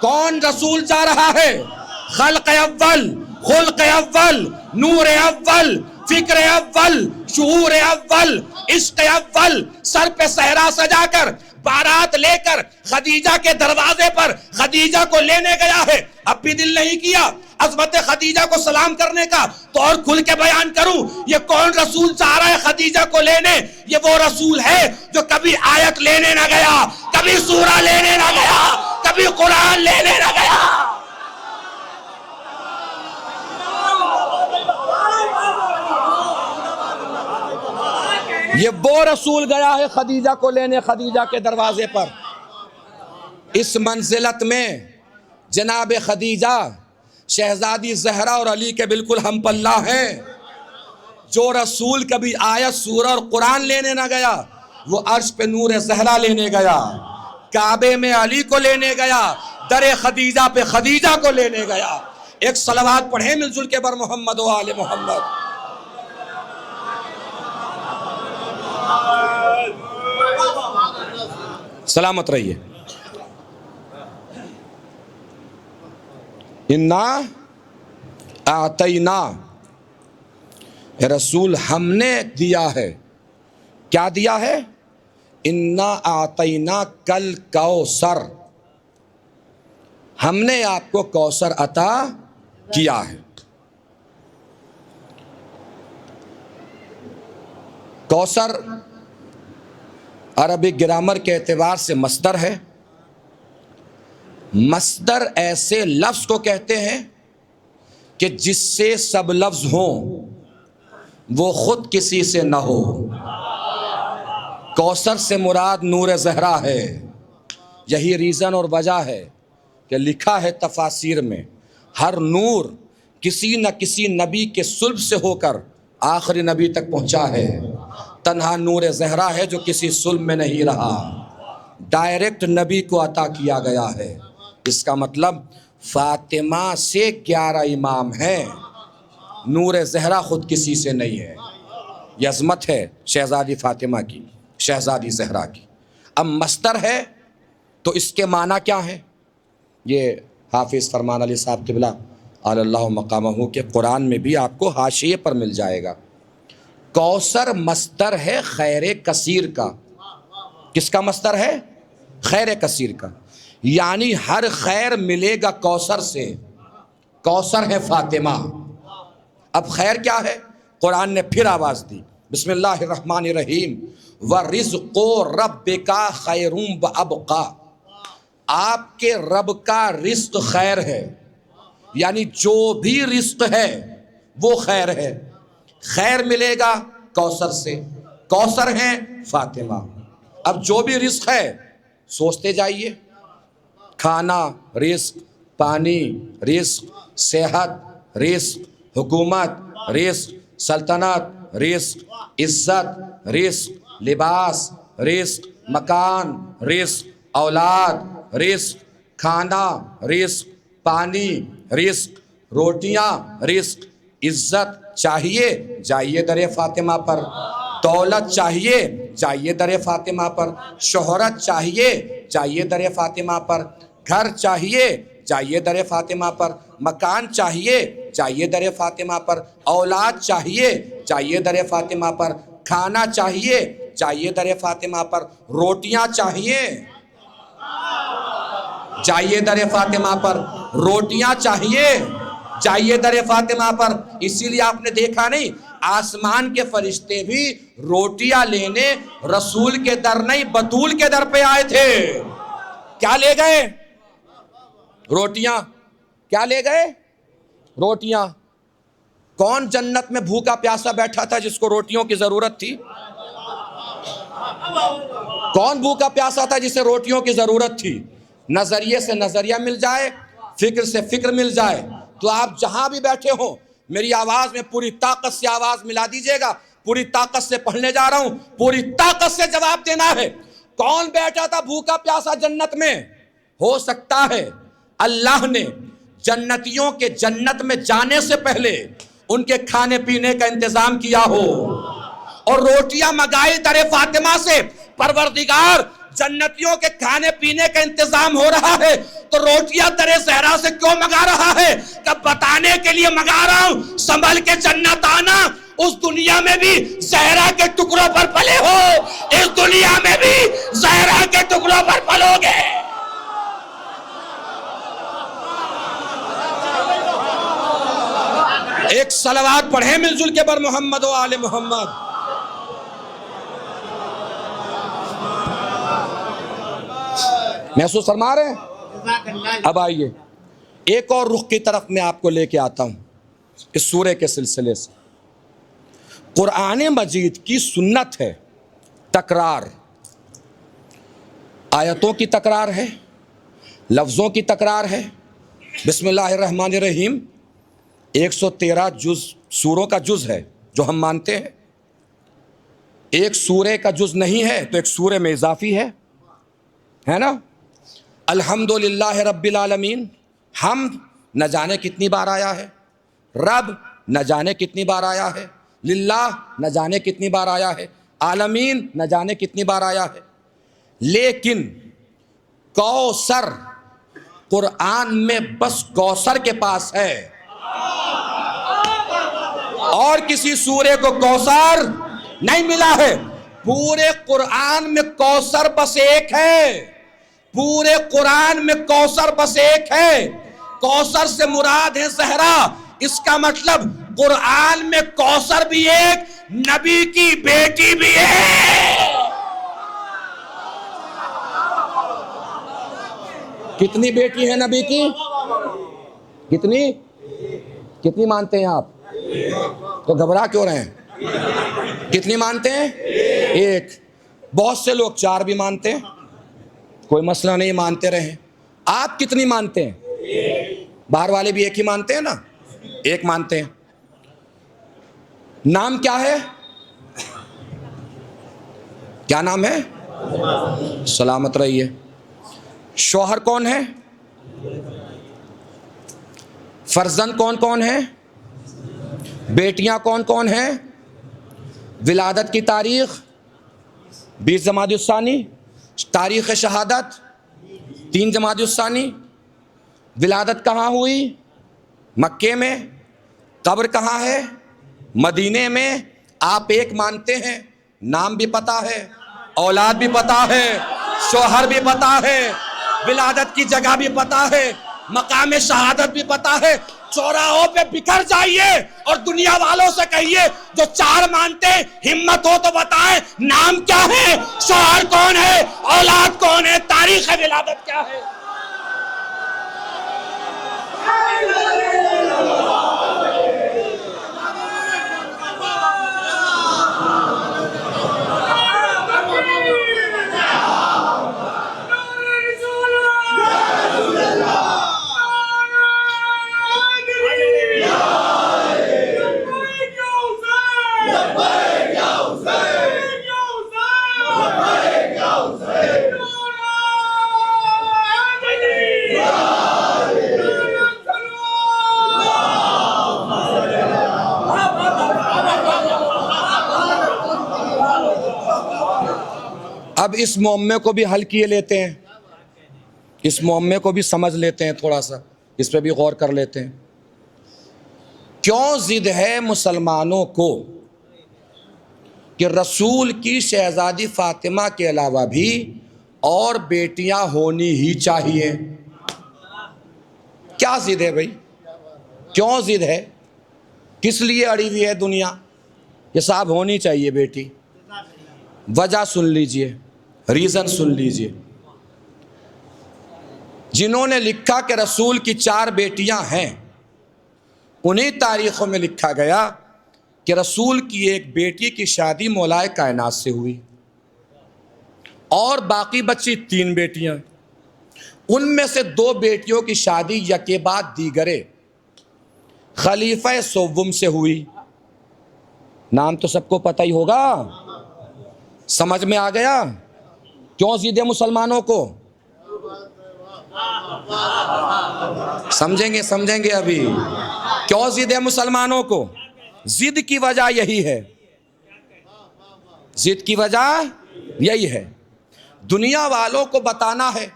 کون رسول جا رہا ہے؟ خلق اول، خلق اول، نور اول، فکر اول، شعور اول، عشق اول، سر پہ صحرا سجا کر بارات لے کر خدیجہ کے دروازے پر خدیجہ کو لینے گیا ہے۔ اب بھی دل نہیں کیا عظمت خدیجہ کو سلام کرنے کا؟ تو اور کھل کے بیان کروں، یہ کون رسول جا رہا ہے خدیجہ کو لینے؟ یہ وہ رسول ہے جو کبھی آیت لینے نہ گیا، کبھی سورہ لینے نہ گیا، کبھی قرآن لینے نہ گیا۔ یہ وہ رسول گیا ہے خدیجہ کو لینے خدیجہ کے دروازے پر۔ اس منزلت میں جناب خدیجہ شہزادی زہرا اور علی کے بالکل ہم پلہ ہیں۔ جو رسول کبھی آیت سورہ اور قرآن لینے نہ گیا، وہ عرش پہ نور زہرا لینے گیا، کعبے میں علی کو لینے گیا، در خدیجہ پہ خدیجہ کو لینے گیا۔ ایک صلوات پڑھیں مل جل کے بر محمد و آل محمد۔ سلامت رہیے۔ انا اعطینا، اے رسول ہم نے دیا ہے۔ کیا دیا ہے؟ انا اعطینا کل کوثر، ہم نے آپ کو کوثر عطا کیا ہے۔ کوثر عربی گرامر کے اعتبار سے مصدر ہے۔ مصدر ایسے لفظ کو کہتے ہیں کہ جس سے سب لفظ ہوں، وہ خود کسی سے نہ ہو۔ کوثر سے مراد نور زہرا ہے۔ یہی ریزن اور وجہ ہے کہ لکھا ہے تفاسیر میں، ہر نور کسی نہ کسی نبی کے صلب سے ہو کر آخری نبی تک پہنچا ہے۔ تنہا نور زہرا ہے جو کسی صلب میں نہیں رہا، ڈائریکٹ نبی کو عطا کیا گیا ہے۔ اس کا مطلب فاطمہ سے 11 امام ہیں، نور زہرا خود کسی سے نہیں ہے۔ یہ عظمت ہے شہزادی فاطمہ کی، شہزادی زہرا کی۔ اب مصدر ہے تو اس کے معنی کیا ہیں؟ یہ حافظ فرمان علی صاحب قبلہ علی اللہ مقامہ کے قرآن میں بھی آپ کو حاشیے پر مل جائے گا۔ کوثر مصدر ہے خیر کثیر کا۔ کس کا مصدر ہے؟ خیر کثیر کا، یعنی ہر خیر ملے گا کوثر سے۔ کوثر ہے فاطمہ۔ اب خیر کیا ہے؟ قرآن نے پھر آواز دی، بسم اللہ الرحمن الرحیم، وَرِزْقُ رَبِّكَ خَيْرٌ وَأَبْقَىٰ، آپ کے رب کا رزق خیر ہے، یعنی جو بھی رزق ہے وہ خیر ہے۔ خیر ملے گا کوثر سے، کوثر ہیں فاطمہ۔ اب جو بھی رزق ہے سوچتے جائیے، کھانا رزق، پانی رزق، صحت رزق، حکومت رزق، سلطنت رزق، عزت رزق، لباس رزق، مکان رزق، اولاد رزق، کھانا رزق، پانی رزق، روٹیاں رزق۔ عزت چاہیے جائیے در فاطمہ پر، دولت چاہیے جائیے در فاطمہ پر، شہرت چاہیے جائیے در فاطمہ پر، گھر چاہیے جائیے در فاطمہ پر، مکان چاہیے جائیے در فاطمہ پر، اولاد چاہیے جائیے در فاطمہ پر، کھانا چاہیے جائیے در فاطمہ پر، روٹیاں چاہیے جائیے در فاطمہ پر، روٹیاں چاہیے جائیے در فاطمہ پر۔ اسی لیے آپ نے دیکھا نہیں، آسمان کے فرشتے بھی روٹیاں لینے رسول کے در نہیں بطول کے در پہ آئے تھے۔ کیا لے گئے؟ روٹیاں۔ کیا لے گئے؟ روٹیاں۔ کون جنت میں بھوکا پیاسا بیٹھا تھا جس کو روٹیوں کی ضرورت تھی؟ کون بھوکا پیاسا تھا جسے روٹیوں کی ضرورت تھی؟ نظریے سے نظریہ مل جائے، فکر سے فکر مل جائے تو آپ جہاں بھی بیٹھے ہوں میری آواز میں پوری طاقت سے آواز ملا دیجئے گا۔ پوری طاقت سے پڑھنے جا رہا ہوں، پوری طاقت سے جواب دینا ہے۔ کون بیٹھا تھا بھوکا پیاسا جنت میں؟ ہو سکتا ہے اللہ نے جنتیوں کے جنت میں جانے سے پہلے ان کے کھانے پینے کا انتظام کیا ہو اور روٹیاں منگائی در فاطمہ سے۔ پروردگار جنتیوں کے کھانے پینے کا انتظام ہو رہا ہے تو روٹیاں در زہرا سے کیوں منگا رہا ہے؟ کہ بتانے کے لیے منگا رہا ہوں سنبھل کے جنت آنا، اس دنیا میں بھی زہرا کے ٹکڑوں پر پلے ہو، اس دنیا میں بھی زہرا کے ٹکڑوں پر پلو گے۔ ایک صلوات پڑھیں مل جل کے بر محمد و آل محمد۔ محسوس فرما رہے ہیں؟ اب آئیے ایک اور رخ کی طرف میں آپ کو لے کے آتا ہوں اس سورے کے سلسلے سے۔ قرآن مجید کی سنت ہے تکرار، آیتوں کی تکرار ہے، لفظوں کی تکرار ہے۔ بسم اللہ الرحمن الرحیم 113 جز سوروں کا جز ہے جو ہم مانتے ہیں، ایک سورے کا جز نہیں ہے تو ایک سورے میں اضافی ہے نا۔ الحمدللہ رب العالمین، حمد نہ جانے کتنی بار آیا ہے، رب نہ جانے کتنی بار آیا ہے، للہ نہ جانے کتنی بار آیا ہے، عالمین نہ جانے کتنی بار آیا ہے۔ لیکن کوثر قرآن میں بس کوثر کے پاس ہے، اور کسی سورے کو کوثر نہیں ملا ہے۔ پورے قرآن میں کوثر بس ایک ہے، پورے قرآن میں کوثر بس ایک ہے۔ کوثر سے مراد ہے زہرا، اس کا مطلب قرآن میں کوثر بھی ایک، نبی کی بیٹی بھی ہے۔ کتنی بیٹی ہے نبی کی؟ کتنی مانتے ہیں آپ؟ تو گھبرا کیوں رہے ہیں؟ کتنی مانتے ہیں؟ ایک۔ بہت سے لوگ 4 بھی مانتے ہیں، کوئی مسئلہ نہیں، مانتے رہیں۔ آپ کتنی مانتے ہیں؟ باہر والے بھی ایک ہی مانتے ہیں نا، ایک مانتے ہیں۔ نام کیا ہے؟ کیا نام ہے؟ سلامت رہیے۔ شوہر کون ہے؟ فرزند کون کون ہے؟ بیٹیاں کون کون ہیں؟ ولادت کی تاریخ 20 جمادی الثانی، تاریخ شہادت 3 جمادی الثانی۔ ولادت کہاں ہوئی؟ مکے میں۔ قبر کہاں ہے؟ مدینے میں۔ آپ ایک مانتے ہیں، نام بھی پتا ہے، اولاد بھی پتا ہے، شوہر بھی پتا ہے، ولادت کی جگہ بھی پتا ہے، مقام شہادت بھی پتا ہے۔ چوراہوں پہ بکھر جائیے اور دنیا والوں سے کہیے جو 4 مانتے ہیں ہمت ہو تو بتائیں نام کیا ہے، شوہر کون ہے، اولاد کون ہے، تاریخ ولادت کیا ہے۔ اب اس معمے کو بھی حل کیے لیتے ہیں۔ اس معمے کو بھی سمجھ لیتے ہیں، تھوڑا سا اس پہ بھی غور کر لیتے ہیں۔ کیوں ضد ہے مسلمانوں کو کہ رسول کی شہزادی فاطمہ کے علاوہ بھی اور بیٹیاں ہونی ہی چاہیے؟ کیا ضد ہے بھائی؟ کیوں ضد ہے؟ کس لیے اڑی ہوئی ہے دنیا کہ صاحب ہونی چاہیے بیٹی؟ وجہ سن لیجئے، ریزن سن لیجئے۔ جنہوں نے لکھا کہ رسول کی 4 بیٹیاں ہیں، انہی تاریخوں میں لکھا گیا کہ رسول کی ایک بیٹی کی شادی مولائے کائنات سے ہوئی اور باقی بچی 3 بیٹیاں، ان میں سے 2 بیٹیوں کی شادی یکے بعد دیگرے خلیفہ سوم سے ہوئی۔ نام تو سب کو پتہ ہی ہوگا، سمجھ میں آ گیا کیوں ضد ہے مسلمانوں کو؟ سمجھیں گے ابھی کیوں ضد ہے مسلمانوں کو؟ ضد کی وجہ یہی ہے، ضد کی وجہ یہی ہے، دنیا والوں کو بتانا ہے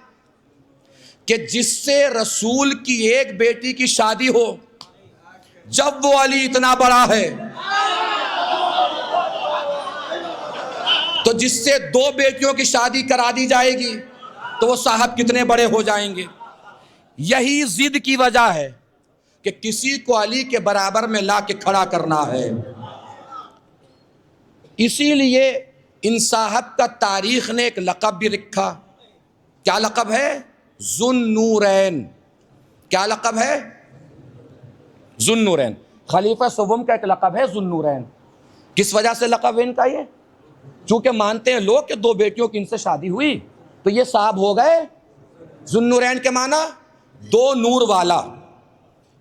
کہ جس سے رسول کی ایک بیٹی کی شادی ہو، جب وہ علی اتنا بڑا ہے تو جس سے 2 بیٹیوں کی شادی کرا دی جائے گی تو وہ صاحب کتنے بڑے ہو جائیں گے۔ یہی ضد کی وجہ ہے کہ کسی کو علی کے برابر میں لا کے کھڑا کرنا ہے۔ اسی لیے ان صاحب کا تاریخ نے ایک لقب بھی رکھا۔ کیا لقب ہے؟ ذو النورین۔ کیا لقب ہے؟ ذو النورین۔ خلیفہ سوم کا ایک لقب ہے ذو النورین۔ کس وجہ سے لقب ہے ان کا یہ؟ چونکہ مانتے ہیں لوگ کہ 2 بیٹیوں کی ان سے شادی ہوئی تو یہ صاحب ہو گئے ذو النورین کے معنی 2 نور والا۔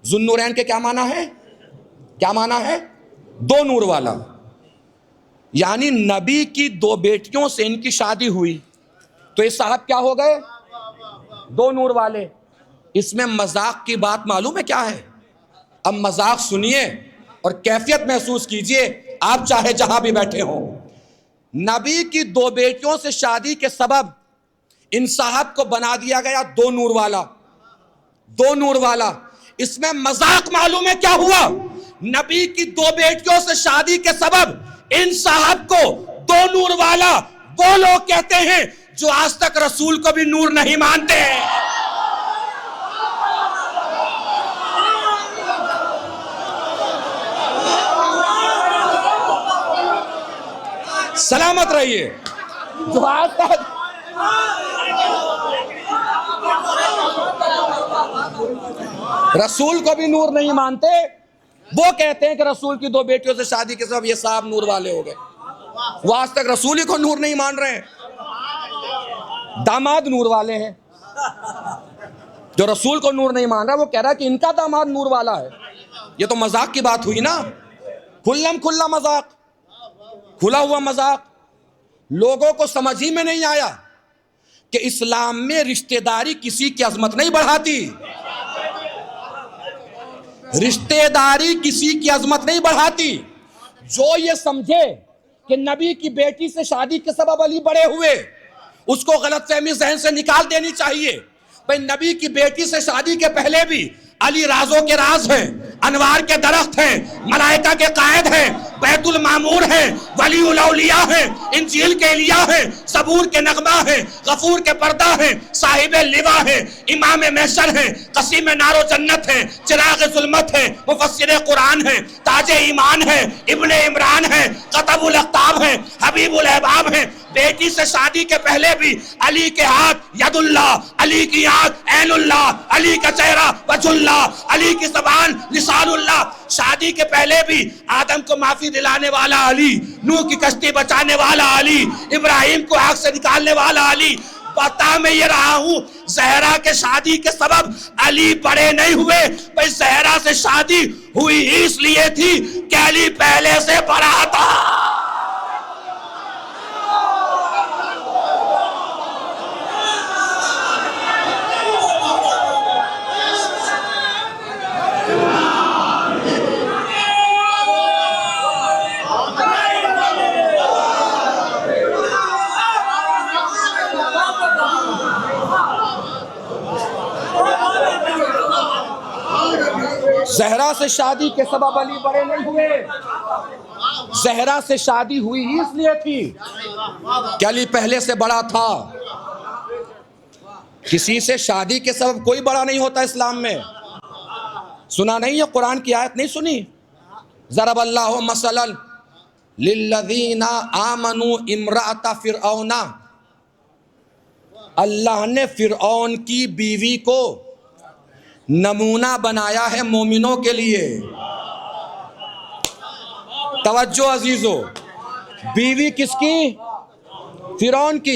ذو النورین کے کیا معنی ہے؟ کیا معنی ہے؟ 2 نور والا، یعنی نبی کی 2 بیٹیوں سے ان کی شادی ہوئی تو یہ صاحب کیا ہو گئے؟ 2 نور والے۔ اس میں مذاق کی بات معلوم ہے کیا ہے؟ اب مذاق سنیے اور کیفیت محسوس کیجئے، آپ چاہے جہاں بھی بیٹھے ہوں۔ نبی کی 2 بیٹیوں سے شادی کے سبب ان صاحب کو بنا دیا گیا 2 نور والا۔ 2 نور والا، اس میں مذاق معلوم ہے کیا ہوا؟ نبی کی 2 بیٹیوں سے شادی کے سبب ان صاحب کو 2 نور والا وہ لوگ کہتے ہیں جو آج تک رسول کو بھی نور نہیں مانتے ہیں۔ سلامت رہیے۔ جو آج تک رسول کو بھی نور نہیں مانتے، وہ کہتے ہیں کہ رسول کی 2 بیٹیوں سے شادی کے سبب یہ صاحب نور والے ہو گئے۔ وہ آج تک رسول ہی کو نور نہیں مان رہے ہیں، داماد نور والے ہیں۔ جو رسول کو نور نہیں مان رہا وہ کہہ رہا ہے کہ ان کا داماد نور والا ہے۔ یہ تو مذاق کی بات ہوئی نا، کھلا مذاق، کھلا ہوا مذاق۔ لوگوں کو سمجھ ہی میں نہیں آیا کہ اسلام میں رشتہ داری کسی کی عظمت نہیں بڑھاتی، رشتہ داری کسی کی عظمت نہیں بڑھاتی۔ جو یہ سمجھے کہ نبی کی بیٹی سے شادی کے سبب علی بڑے ہوئے، اس کو غلط فہمی ذہن سے نکال دینی چاہیے۔ بھئی نبی کی بیٹی سے شادی کے پہلے بھی علی رازوں کے راز ہیں، انوار کے درخت ہیں، ملائکہ کے قائد ہیں، بیت المعمور ہیں، ولی الاولیاء ہیں، انجیل کے ایلیاء ہیں، زبور کے نغمہ ہیں، غفور کے پردہ ہیں، صاحب لواء ہیں، امام محشر ہیں، قسیم نار و جنت ہیں، چراغ ظلمت ہیں، مفسر قرآن ہیں، تاج ایمان ہیں، ابن عمران ہیں، قطب الاقطاب ہیں، حبیب الاحباب ہیں۔ بیٹی سے شادی کے پہلے بھی علی کے ہاتھ ید اللہ، علی کی آنکھ عین اللہ، علی کا چہرہ وجہ اللہ، علی کی زبان لسان اللہ۔ شادی کے پہلے بھی آدم کو معافی دلانے والا علی، نوح کی کشتی بچانے والا علی، ابراہیم کو آگ سے نکالنے والا علی۔ بتا میں یہ رہا ہوں زہرا کے شادی کے سبب علی بڑے نہیں ہوئے، بھئی زہرا سے شادی ہوئی اس لیے تھی کہ علی پہلے سے بڑا تھا۔ زہرا سے شادی کے سبب علی بڑے نہیں ہوئے، زہرا سے شادی ہوئی ہی اس لیے تھی کہ علی پہلے سے بڑا تھا۔ کسی سے شادی کے سبب کوئی بڑا نہیں ہوتا اسلام میں۔ سنا نہیں ہے قرآن کی آیت نہیں سنی؟ ضرب اللہ مثلا للذین آمنوا امرأۃ فرعون، اللہ نے فرعون کی بیوی کو نمونہ بنایا ہے مومنوں کے لیے۔ توجہ عزیزو، بیوی کس کی؟ فرعون کی۔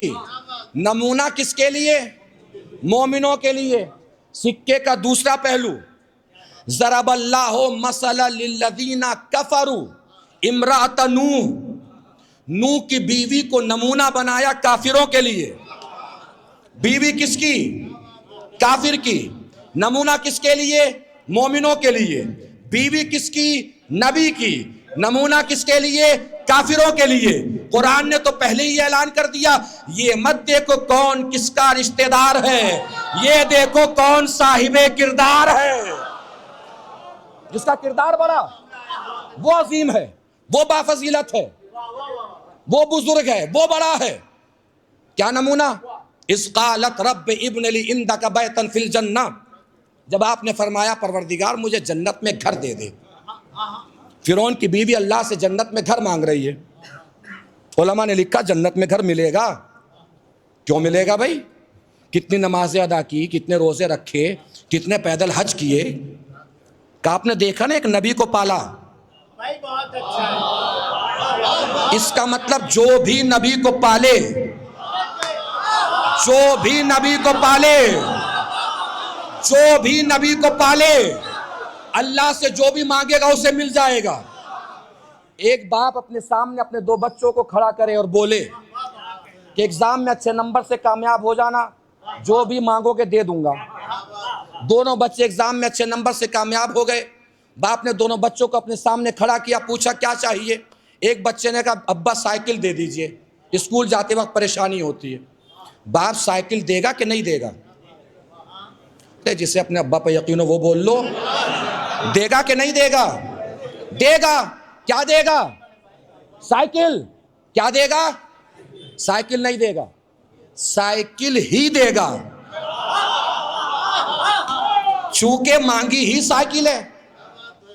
نمونہ کس کے لیے؟ مومنوں کے لیے۔ سکے کا دوسرا پہلو، ضرب اللہ مثلا للذین کفروا امرأۃ نوح، نوح کی بیوی کو نمونہ بنایا کافروں کے لیے۔ بیوی کس کی؟ کافر کی۔ نمونہ کس کے لیے؟ مومنوں کے لیے۔ بیوی کس کی؟ نبی کی۔ نمونہ کس کے لیے؟ کافروں کے لیے۔ قرآن نے تو پہلے ہی اعلان کر دیا، یہ مت دیکھو کون کس کا رشتہ دار ہے، یہ دیکھو کون صاحب کردار ہے۔ جس کا کردار بڑا، وہ عظیم ہے، وہ بافضیلت ہے، وہ بزرگ ہے، وہ بڑا ہے۔ کیا نمونہ؟ اذ قالت رب ابن لی عندک بیتا فی الجنہ، جب آپ نے فرمایا پروردگار مجھے جنت میں گھر دے دے۔ فرعون کی بیوی اللہ سے جنت میں گھر مانگ رہی ہے۔ علماء نے لکھا جنت میں گھر ملے گا، کیوں ملے گا بھائی؟ کتنی نمازیں ادا کی، کتنے روزے رکھے، کتنے پیدل حج کیے۔ کہ آپ نے دیکھا نا ایک نبی کو پالا، اس کا مطلب جو بھی نبی کو پالے، جو بھی نبی کو پالے، جو بھی نبی کو پالے، اللہ سے جو بھی مانگے گا اسے مل جائے گا۔ ایک باپ اپنے سامنے اپنے دو بچوں کو کھڑا کرے اور بولے کہ ایگزام میں اچھے نمبر سے کامیاب ہو جانا، جو بھی مانگو گے دے دوں گا۔ دونوں بچے ایگزام میں اچھے نمبر سے کامیاب ہو گئے۔ باپ نے دونوں بچوں کو اپنے سامنے کھڑا کیا، پوچھا کیا چاہیے؟ ایک بچے نے کہا ابا سائیکل دے دیجئے، اسکول جاتے وقت پریشانی ہوتی ہے۔ باپ سائیکل دے گا کہ نہیں دے گا؟ جسے اپنے ابا پہ یقین ہو وہ بول لو، دے گا کہ نہیں دے گا؟ دے گا۔ کیا دے گا؟ سائیکل۔ کیا دے گا؟ سائیکل نہیں دے گا، سائیکل ہی دے گا، چونکہ مانگی ہی سائیکل ہے۔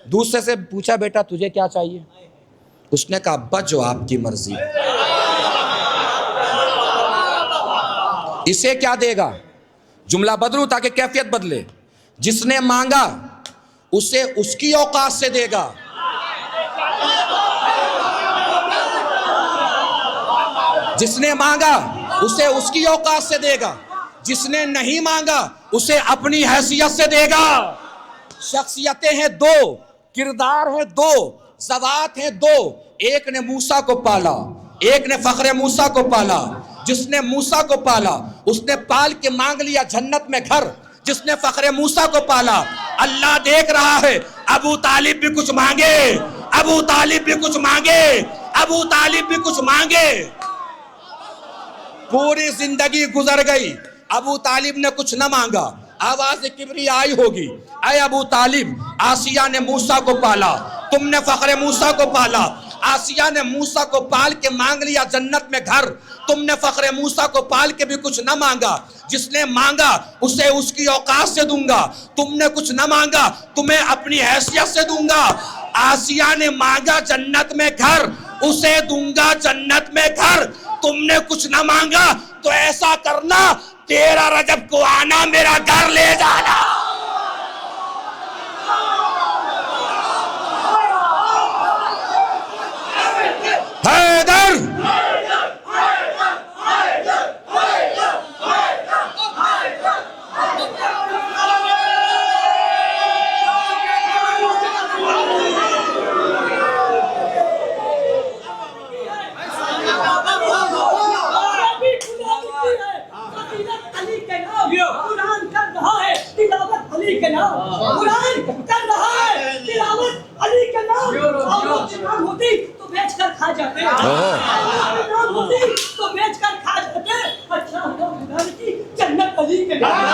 دوسرے سے پوچھا بیٹا تجھے کیا چاہیے؟ اس نے کہا ابا جو آپ کی مرضی۔ اسے کیا دے گا؟ جملہ بدلو تاکہ کیفیت بدلے۔ جس نے مانگا اسے اس کی اوقات سے دے گا، جس نے مانگا اسے اس کی اوقات سے دے گا، جس نے نہیں مانگا اسے اپنی حیثیت سے دے گا۔ شخصیتیں ہیں دو، کردار ہیں دو، ذوات ہیں دو۔ ایک نے موسیٰ کو پالا، ایک نے فخر موسیٰ کو پالا۔ جس نے موسیٰ کو پالا اس نے پال کے مانگ لیا جنت میں گھر۔ جس نے فخر موسیٰ کو پالا اللہ دیکھ رہا ہے، ابو طالب بھی کچھ مانگے، ابو طالب بھی کچھ مانگے، ابو طالب بھی کچھ مانگے۔ پوری زندگی گزر گئی، ابو طالب نے کچھ نہ مانگا۔ آواز کبری آئی ہوگی، اے ابو طالب، آسیہ نے موسیٰ کو پالا، تم نے فخر موسیٰ کو پالا۔ آسیہ نے موسیٰ کو پال کے مانگ لیا جنت میں گھر، تم نے فخر موسیٰ کو پال کے بھی کچھ نہ مانگا۔ جس نے مانگا اسے اس کی اوقات سے دوں گا، تم نے کچھ نہ مانگا تمہیں اپنی حیثیت سے دوں گا۔ آسیہ نے مانگا جنت میں گھر، اسے دوں گا جنت میں گھر۔ تم نے کچھ نہ مانگا تو ایسا کرنا 13 رجب کو آنا میرا گھر لے جانا۔ حیدر قرآن کر رہا ہے تلاوت علی کے نام ہوتی تو بیچ کر کھا جاتے، نام ہوتی تو بیچ کر کھا جاتے۔ اچھا گھر کی جنت علی کے نام۔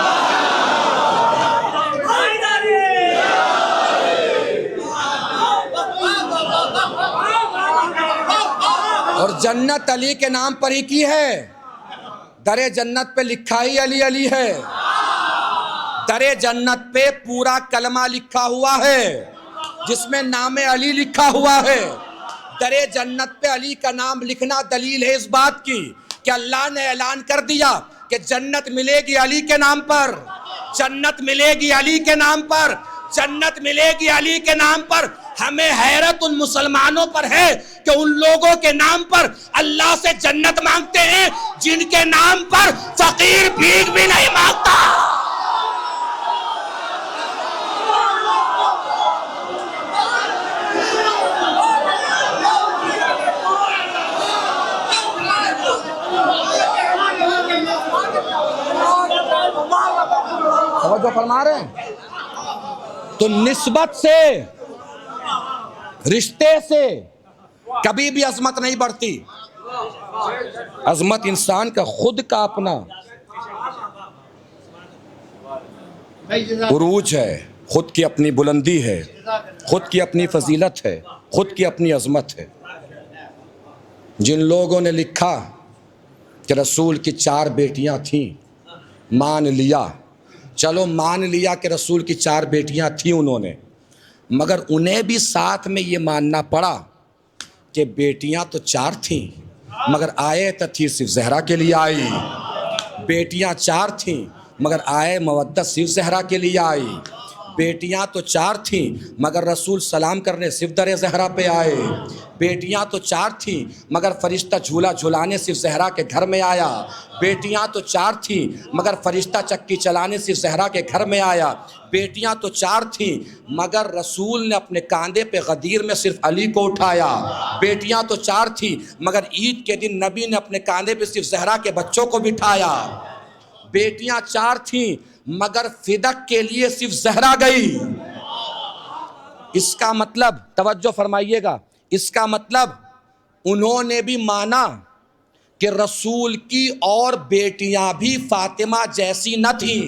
اور جنت علی کے نام پر ہی کی ہے. در جنت پہ لکھا ہی علی علی ہے. در جنت پہ پورا کلمہ لکھا ہوا ہے جس میں نام علی لکھا ہوا ہے. در جنت پہ علی کا نام لکھنا دلیل ہے اس بات کی کہ اللہ نے اعلان کر دیا کہ جنت ملے گی علی کے نام پر. جنت ملے گی علی کے نام پر. جنت ملے گی علی کے نام پر. ہمیں حیرت ان مسلمانوں پر ہے کہ ان لوگوں کے نام پر اللہ سے جنت مانگتے ہیں جن کے نام پر فقیر بھیک بھی نہیں مانگتا. توجہ فرما رہے ہیں؟ تو نسبت سے، رشتے سے کبھی بھی عظمت نہیں بڑھتی. عظمت انسان کا خود کا اپنا عروج ہے، خود کی اپنی بلندی ہے، خود کی اپنی فضیلت ہے، خود کی اپنی عظمت ہے. جن لوگوں نے لکھا کہ رسول کی 4 بیٹیاں تھیں، مان لیا، چلو مان لیا کہ رسول کی 4 بیٹیاں تھیں انہوں نے، مگر انہیں بھی ساتھ میں یہ ماننا پڑا کہ بیٹیاں تو 4 تھیں مگر آیت تھی صرف زہرا کے لیے آئی. بیٹیاں 4 تھیں مگر آئے مودت صرف زہرا کے لیے آئی. بیٹیاں تو 4 تھیں مگر رسول سلام کرنے صرف در زہرا پہ آئے. بیٹیاں تو 4 تھیں مگر فرشتہ جھولا جھولانے صرف زہرا کے گھر میں آیا. بیٹیاں تو 4 تھیں مگر فرشتہ چکی چلانے صرف زہرا کے گھر میں آیا. بیٹیاں تو 4 تھیں مگر رسول نے اپنے کاندھے پہ غدیر میں صرف علی کو اٹھایا. بیٹیاں تو 4 تھیں مگر عید کے دن نبی نے اپنے کاندھے پہ صرف زہرا کے بچوں کو بٹھایا. بیٹیاں 4 تھیں مگر فدق کے لیے صرف زہرا گئی. اس کا مطلب توجہ فرمائیے گا، اس کا مطلب انہوں نے بھی مانا کہ رسول کی اور بیٹیاں بھی فاطمہ جیسی نہ تھیں.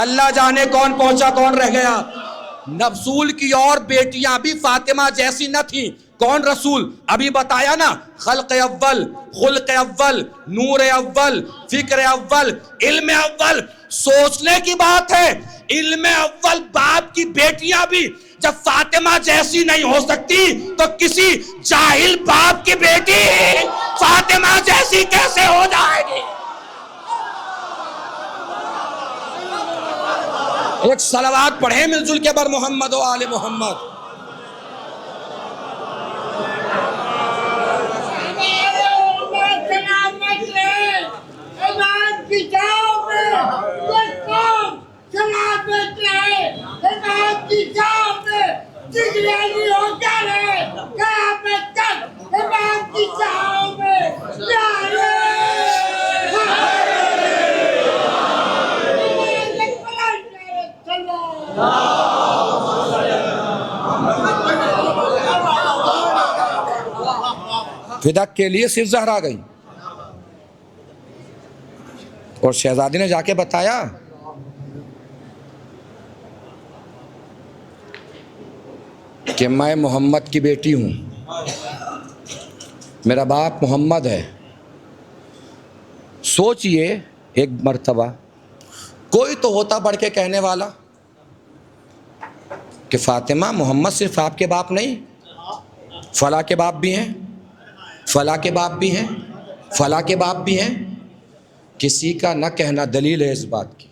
اللہ جانے کون پہنچا کون رہ گیا. رسول کی اور بیٹیاں بھی فاطمہ جیسی نہ تھیں. کون رسول؟ ابھی بتایا نا، خلق اول، خلق اول، نور اول، فکر اول، علم اول. سوچنے کی بات ہے، علم اول باپ کی بیٹیاں بھی جب فاطمہ جیسی نہیں ہو سکتی تو کسی جاہل باپ کی بیٹی فاطمہ جیسی کیسے ہو جائے گی؟ ایک صلوات پڑھیں مل جل کے بر محمد و آل محمد. فدق کے لیے صرف زہرا گئی. اور شہزادی نے جا کے بتایا کہ میں محمد کی بیٹی ہوں، میرا باپ محمد ہے. سوچئے ایک مرتبہ کوئی تو ہوتا بڑھ کے کہنے والا کہ فاطمہ محمد صرف آپ کے باپ نہیں، فلاں کے باپ بھی ہیں، فلاں کے باپ بھی ہیں، فلاں کے باپ بھی ہیں. کسی کا نہ کہنا دلیل ہے اس بات کی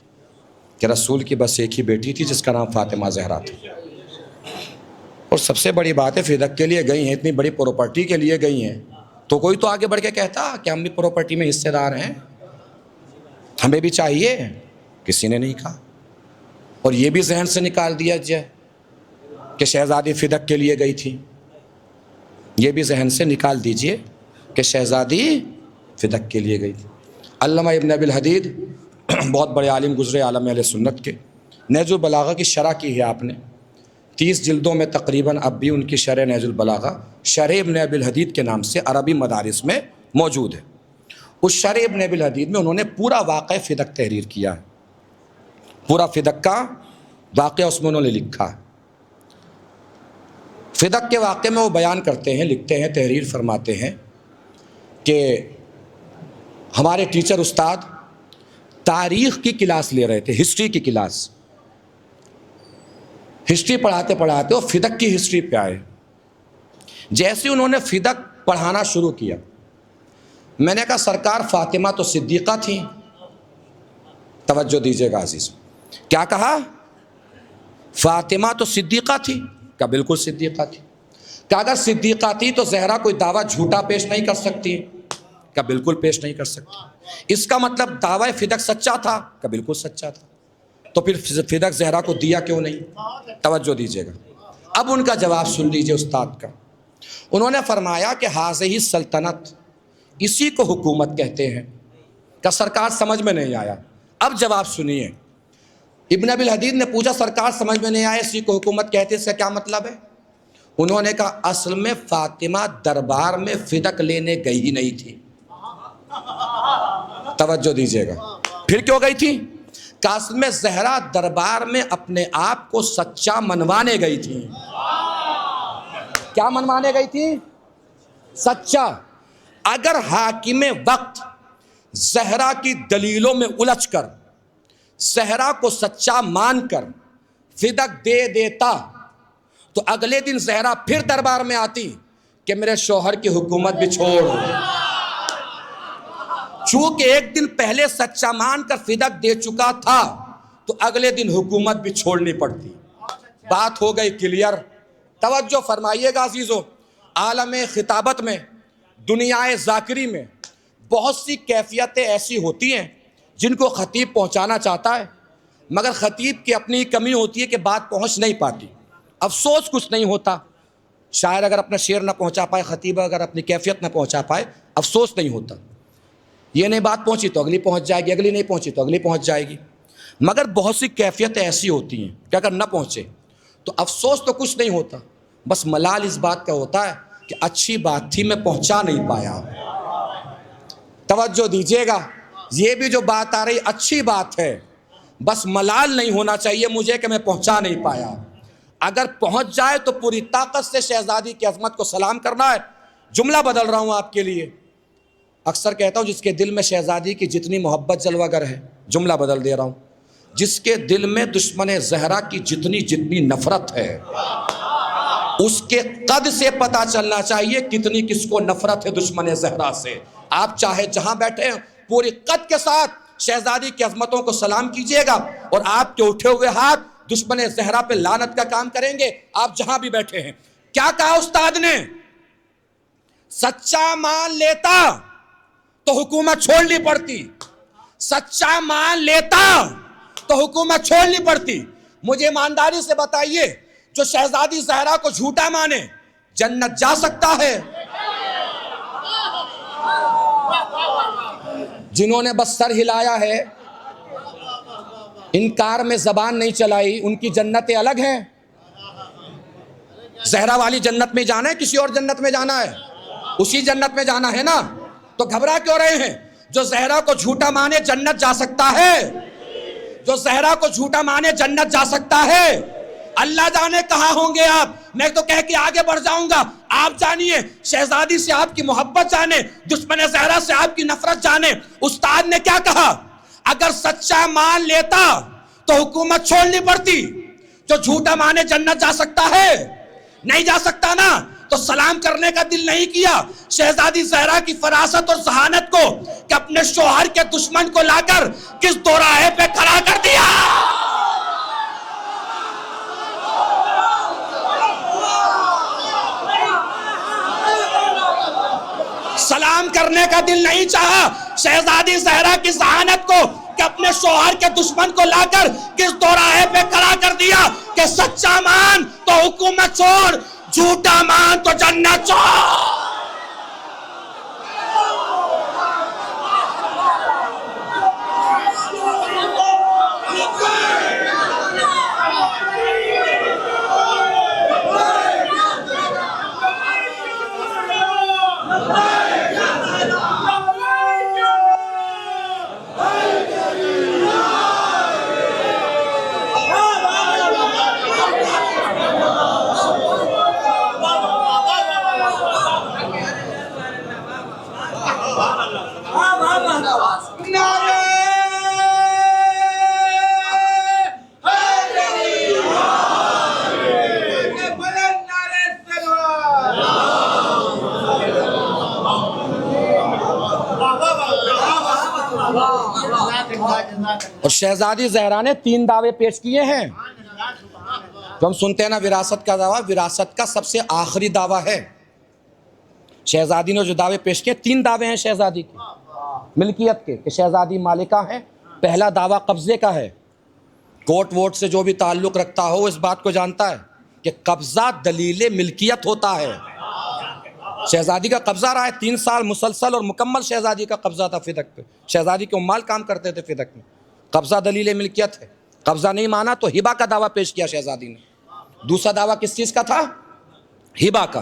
کہ رسول کی بس ایک ہی بیٹی تھی جس کا نام فاطمہ زہرا تھا. اور سب سے بڑی بات ہے فدق کے لیے گئی ہیں، اتنی بڑی پراپرٹی کے لیے گئی ہیں، تو کوئی تو آگے بڑھ کے کہتا کہ ہم بھی پراپرٹی میں حصے دار ہیں، ہمیں بھی چاہیے. کسی نے نہیں کہا. اور یہ بھی ذہن سے نکال دیا جائے کہ شہزادی فدق کے لیے گئی تھی. یہ بھی ذہن سے نکال دیجئے کہ شہزادی فدق کے لیے گئی تھی. علامہ ابن ابی الحدید بہت بڑے عالم گزرے عالم اہل سنت کے. نہج البلاغہ کی شرح کی ہے آپ نے 30 جلدوں میں تقریباً. اب بھی ان کی شرح نہج البلاغہ شرح ابن ابی الحدید کے نام سے عربی مدارس میں موجود ہے. اس شرح ابن ابی الحدید میں انہوں نے پورا واقعہ فدق تحریر کیا ہے. پورا فدق کا واقعہ اس میں انہوں نے لکھا ہے. فدق کے واقعے میں وہ بیان کرتے ہیں، لکھتے ہیں، تحریر فرماتے ہیں کہ ہمارے ٹیچر استاد تاریخ کی کلاس لے رہے تھے، ہسٹری کی کلاس، ہسٹری پڑھاتے پڑھاتے وہ فدق کی ہسٹری پہ آئے۔ جیسے انہوں نے فدق پڑھانا شروع کیا، میں نے کہا سرکار فاطمہ تو صدیقہ تھیں، توجہ دیجیے گا عزیز، کیا کہا؟ فاطمہ تو صدیقہ تھی، کہا بالکل صدیقہ تھی۔ کہا اگر صدیقہ تھی تو زہرا کوئی دعویٰ جھوٹا پیش نہیں کر سکتی، کہا بالکل پیش نہیں کر سکتی۔ اس کا مطلب دعویٰ فدق سچا تھا، کہا بالکل سچا تھا، تو پھر فدق زہرا کو دیا کیوں نہیں؟ توجہ دیجیے گا، اب ان کا جواب سن لیجیے استاد کا۔ انہوں نے فرمایا کہ حاضہ سلطنت، اسی کو حکومت کہتے ہیں۔ کہ سرکار سمجھ میں نہیں آیا، اب جواب سنیے۔ ابن ابی الحدید نے پوچھا سرکار سمجھ میں نہیں آیا اسی کو حکومت کہتے ہیں، اس کا کیا مطلب ہے؟ انہوں نے کہا اصل میں فاطمہ دربار میں فدق لینے گئی ہی نہیں تھی، توجہ دیجیے گا، پھر کیوں گئی تھی؟ کہ اصل میں زہرا دربار میں اپنے آپ کو سچا منوانے گئی تھی۔ کیا منوانے گئی تھی؟ سچا۔ اگر حاکم وقت زہرا کی دلیلوں میں الجھ کر زہرا کو سچا مان کر فدق دے دیتا تو اگلے دن زہرا پھر دربار میں آتی کہ میرے شوہر کی حکومت بھی چھوڑ۔ چونکہ ایک دن پہلے سچا مان کر فدق دے چکا تھا تو اگلے دن حکومت بھی چھوڑنی پڑتی۔ بات ہو گئی کلیئر۔ توجہ فرمائیے گا عزیزو، عالم خطابت میں، دنیا ذاکری میں بہت سی کیفیتیں ایسی ہوتی ہیں جن کو خطیب پہنچانا چاہتا ہے، مگر خطیب کی اپنی کمی ہوتی ہے کہ بات پہنچ نہیں پاتی۔ افسوس کچھ نہیں ہوتا، شاعر اگر اپنا شعر نہ پہنچا پائے، خطیب اگر اپنی کیفیت نہ پہنچا پائے، افسوس نہیں ہوتا۔ یہ نہیں بات پہنچی تو اگلی پہنچ جائے گی، اگلی نہیں پہنچی تو اگلی پہنچ جائے گی، مگر بہت سی کیفیتیں ایسی ہوتی ہیں کہ اگر نہ پہنچے تو افسوس تو کچھ نہیں ہوتا، بس ملال اس بات کا ہوتا ہے کہ اچھی بات تھی میں پہنچا نہیں پایا۔ توجہ دیجیے گا، یہ بھی جو بات آ رہی اچھی بات ہے، بس ملال نہیں ہونا چاہیے مجھے کہ میں پہنچا نہیں پایا۔ اگر پہنچ جائے تو پوری طاقت سے شہزادی کی عظمت کو سلام کرنا ہے۔ جملہ بدل رہا ہوں آپ کے لیے، اکثر کہتا ہوں جس کے دل میں شہزادی کی جتنی محبت جلوہ گر ہے، جملہ بدل دے رہا ہوں، جس کے دل میں دشمن زہرا کی جتنی نفرت ہے، اس کے قد سے پتہ چلنا چاہیے کتنی کس کو نفرت ہے دشمن زہرا سے۔ آپ چاہے جہاں بیٹھے ہیں پوری قد کے ساتھ شہزادی کی عظمتوں کو سلام کیجئے گا، اور آپ کے اٹھے ہوئے ہاتھ دشمن زہرا پہ لعنت کا کام کریں گے، آپ جہاں بھی بیٹھے ہیں۔ کیا کہا استاد نے؟ سچا مان لیتا تو حکومت چھوڑنی پڑتی، سچا مان لیتا تو حکومت چھوڑنی پڑتی۔ مجھے ایمانداری سے بتائیے، جو شہزادی زہرا کو جھوٹا مانے جنت جا سکتا ہے؟ جنہوں نے بس سر ہلایا ہے، انکار میں زبان نہیں چلائی، ان کی جنتیں الگ ہیں۔ زہرا والی جنت میں جانا ہے، کسی اور جنت میں جانا ہے؟ اسی جنت میں جانا ہے نا، تو گھبرا کیوں رہے ہیں؟ جو زہرا کو جھوٹا مانے جنت جا سکتا ہے، جو زہرا کو جھوٹا مانے جنت جا سکتا ہے۔ اللہ جانے کہاں ہوں گے آپ، میں تو کہہ کے آگے بڑھ جاؤں گا، آپ جانیے شہزادی سے آپ کی محبت جانے، دشمن زہرا سے آپ کی نفرت جانے۔ استاد نے کیا کہا؟ اگر سچا مان لیتا تو حکومت چھوڑنی پڑتی، جو جھوٹا مانے جنت جا سکتا ہے؟ نہیں جا سکتا نا، تو سلام کرنے کا دل نہیں کیا شہزادی زہرا کی فراست اور ذہانت کو کہ اپنے شوہر کے دشمن کو لا کر کس دوراہے پہ کھڑا کر دیا۔ سلام کرنے کا دل نہیں چاہا شہزادی زہرا کی ذہانت کو کہ اپنے شوہر کے دشمن کو لا کر کس دوراہے پہ کھڑا کر دیا کہ سچا مان تو حکومت چھوڑ، جھوٹا مان تو جنت چھوڑ۔ اور شہزادی زہرا نے 3 دعوے پیش کیے ہیں جو ہم سنتے ہیں نا، وراثت کا دعویٰ وراثت کا سب سے آخری دعویٰ ہے۔ شہزادی نے جو دعوے پیش کیے 3 دعوے ہیں شہزادی کے ملکیت کے، کہ شہزادی مالکہ ہے۔ پہلا دعویٰ قبضے کا ہے، کوٹ ووٹ سے جو بھی تعلق رکھتا ہو اس بات کو جانتا ہے کہ قبضہ دلیل ملکیت ہوتا ہے۔ شہزادی کا قبضہ رہا ہے 3 سال مسلسل اور مکمل شہزادی کا قبضہ تھا فدق پہ، شہزادی کے عمال کام کرتے تھے فدق میں۔ قبضہ دلیل ملکیت ہے، قبضہ نہیں مانا تو ہبہ کا دعویٰ پیش کیا شہزادی نے۔ دوسرا دعویٰ کس چیز کا تھا؟ ہبہ کا۔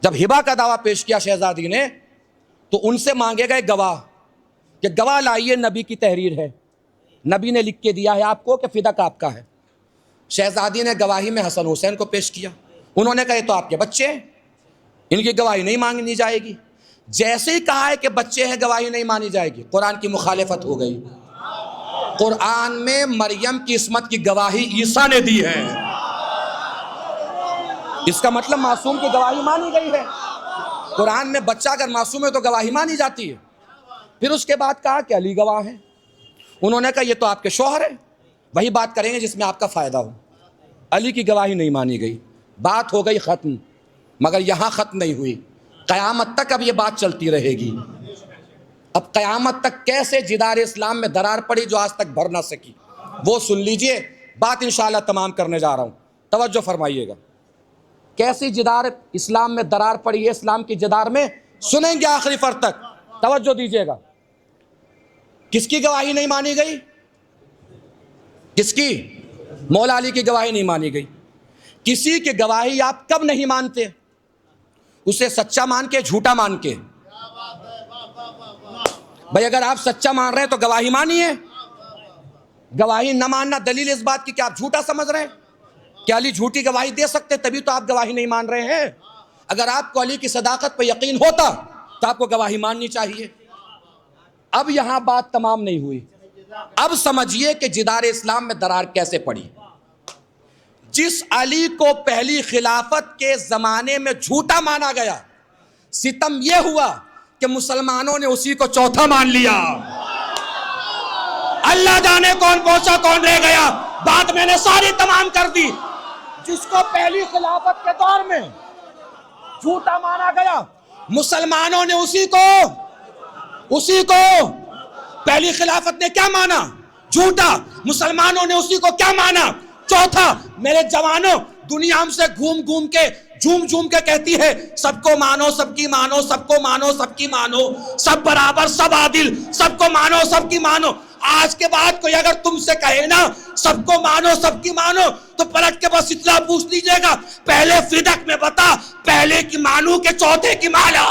جب ہبہ کا دعویٰ پیش کیا شہزادی نے تو ان سے مانگے گئے گواہ کہ گواہ لائیے نبی کی تحریر ہے، نبی نے لکھ کے دیا ہے آپ کو کہ فدق آپ کا ہے۔ شہزادی نے گواہی میں حسن حسین کو پیش کیا، انہوں نے کہا یہ تو آپ کے بچے ہیں، ان کی گواہی نہیں مانگی جائے گی۔ جیسے ہی کہا ہے کہ بچے ہیں گواہی نہیں مانی جائے گی، قرآن کی مخالفت ہو گئی۔ قرآن میں مریم کی عصمت کی گواہی عیسیٰ نے دی ہے، اس کا مطلب معصوم کی گواہی مانی گئی ہے۔ قرآن میں بچہ اگر معصوم ہے تو گواہی مانی جاتی ہے۔ پھر اس کے بعد کہا کہ علی گواہ ہیں، انہوں نے کہا یہ تو آپ کے شوہر ہیں، وہی بات کریں گے جس میں آپ کا فائدہ ہو۔ علی کی گواہی نہیں مانی گئی، بات ہو گئی ختم۔ مگر یہاں ختم نہیں ہوئی، قیامت تک اب یہ بات چلتی رہے گی۔ اب قیامت تک کیسے جدار اسلام میں درار پڑی جو آج تک بھر نہ سکی، وہ سن لیجئے، بات انشاءاللہ تمام کرنے جا رہا ہوں، توجہ فرمائیے گا۔ کیسی جدار اسلام میں درار پڑی ہے، اسلام کی جدار میں، سنیں گے آخری فرد تک، توجہ دیجئے گا۔ کس کی گواہی نہیں مانی گئی؟ کس کی؟ مولا علی کی گواہی نہیں مانی گئی۔ کسی کی گواہی آپ کب نہیں مانتے؟ اسے سچا مان کے، جھوٹا مان کے۔ بھئی اگر آپ سچا مان رہے ہیں تو گواہی مانیے، گواہی نہ ماننا دلیل اس بات کی کہ آپ جھوٹا سمجھ رہے ہیں کہ علی جھوٹی گواہی دے سکتے، تبھی تو آپ گواہی نہیں مان رہے ہیں۔ اگر آپ کو علی کی صداقت پہ یقین ہوتا تو آپ کو گواہی ماننی چاہیے۔ اب یہاں بات تمام نہیں ہوئی، اب سمجھیے کہ جدار اسلام میں درار کیسے پڑی۔ جس علی کو پہلی خلافت کے زمانے میں جھوٹا مانا گیا، ستم یہ ہوا کہ مسلمانوں نے اسی کو چوتھا مان لیا۔ اللہ جانے کون پہنچا کون رہ گیا، بات میں نے ساری تمام کر دی۔ جس کو پہلی خلافت کے دور میں جھوٹا مانا گیا، مسلمانوں نے اسی کو پہلی خلافت نے کیا مانا؟ جھوٹا۔ مسلمانوں نے اسی کو کیا مانا؟ چوتھا۔ میرے جوانوں، دنیا ہم سے گھوم کے جھوم کے کہتی ہے سب کو مانو، سب کی مانو، سب کو مانو، سب کی مانو، سب برابر، سب عادل، سب کو مانو، سب کی مانو۔ آج کے بعد کوئی اگر تم سے کہے نا سب کو مانو، سب کی مانو، تو پلٹ کے بس اتنا پوچھ لیجئے گا پہلے فدق میں بتا، پہلے کی مانو کہ چوتھے کی مانا؟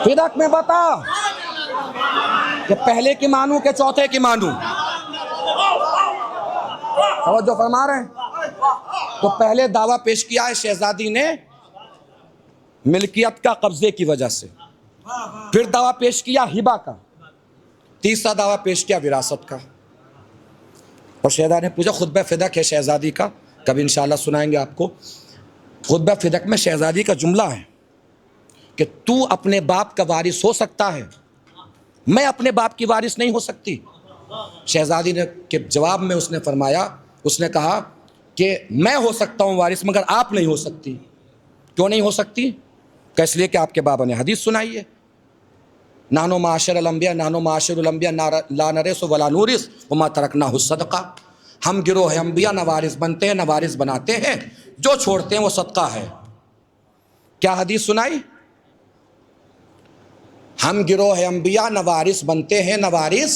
فدق میں بتا کہ پہلے کی مانوں کہ چوتھے کی مانوں؟ توجہ فرما رہے ہیں؟ تو پہلے دعویٰ پیش کیا ہے شہزادی نے ملکیت کا، قبضے کی وجہ سے۔ پھر دعویٰ پیش کیا ہبہ کا، تیسرا دعویٰ پیش کیا وراثت کا۔ اور شہزادی نے پوچھا، خطبہ فدق ہے شہزادی کا، کبھی انشاءاللہ سنائیں گے آپ کو۔ خطبہ فدق میں شہزادی کا جملہ ہے کہ تو اپنے باپ کا وارث ہو سکتا ہے، میں اپنے باپ کی وارث نہیں ہو سکتی۔ شہزادی نے کے جواب میں اس نے فرمایا، اس نے کہا کہ میں ہو سکتا ہوں وارث مگر آپ نہیں ہو سکتی۔ کیوں نہیں ہو سکتی؟ کہ اس لیے کہ آپ کے بابا نے حدیث سنائی ہے، نانو معاشر الانبیاء، نانو معاشر الانبیاء لا نرث ولا نورث وما ترکنا الصدقہ۔ ہم گروہ انبیاء نہ وارث بنتے ہیں نہ وارث بناتے ہیں، جو چھوڑتے ہیں وہ صدقہ ہے۔ کیا حدیث سنائی؟ ہم گروہ انبیاء نہ وارث بنتے ہیں نہ وارث،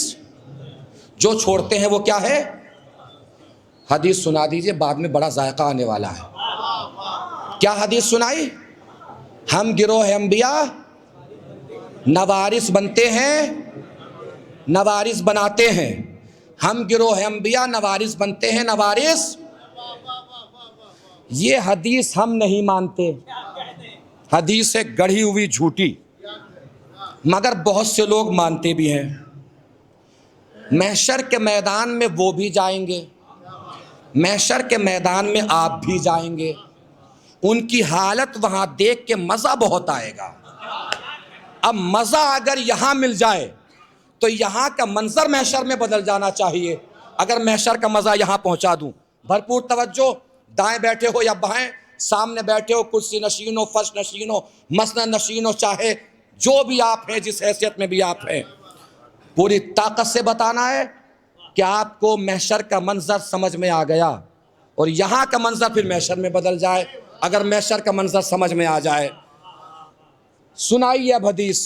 جو چھوڑتے ہیں وہ کیا ہے؟ حدیث سنا دیجئے، بعد میں بڑا ذائقہ آنے والا ہے۔ کیا حدیث سنائی؟ ہم گروہ انبیاء نہ وارث بنتے ہیں نہ وارث بناتے ہیں، ہم گروہ انبیاء نوارث بنتے ہیں نوارث. یہ حدیث ہم نہیں مانتے، حدیث ہے گڑھی ہوئی جھوٹی، مگر بہت سے لوگ مانتے بھی ہیں. محشر کے میدان میں وہ بھی جائیں گے، محشر کے میدان میں آپ بھی جائیں گے. ان کی حالت وہاں دیکھ کے مزہ بہت آئے گا. اب مزہ اگر یہاں مل جائے تو یہاں کا منظر محشر میں بدل جانا چاہیے. اگر محشر کا مزہ یہاں پہنچا دوں، بھرپور توجہ، دائیں بیٹھے ہو یا بائیں، سامنے بیٹھے ہو، کرسی نشین ہو، فرش نشین ہو، مسند نشین ہو، چاہے جو بھی آپ ہیں، جس حیثیت میں بھی آپ ہیں، پوری طاقت سے بتانا ہے کہ آپ کو محشر کا منظر سمجھ میں آ گیا اور یہاں کا منظر پھر محشر میں بدل جائے. اگر محشر کا منظر سمجھ میں آ جائے، سنائی اب حدیث.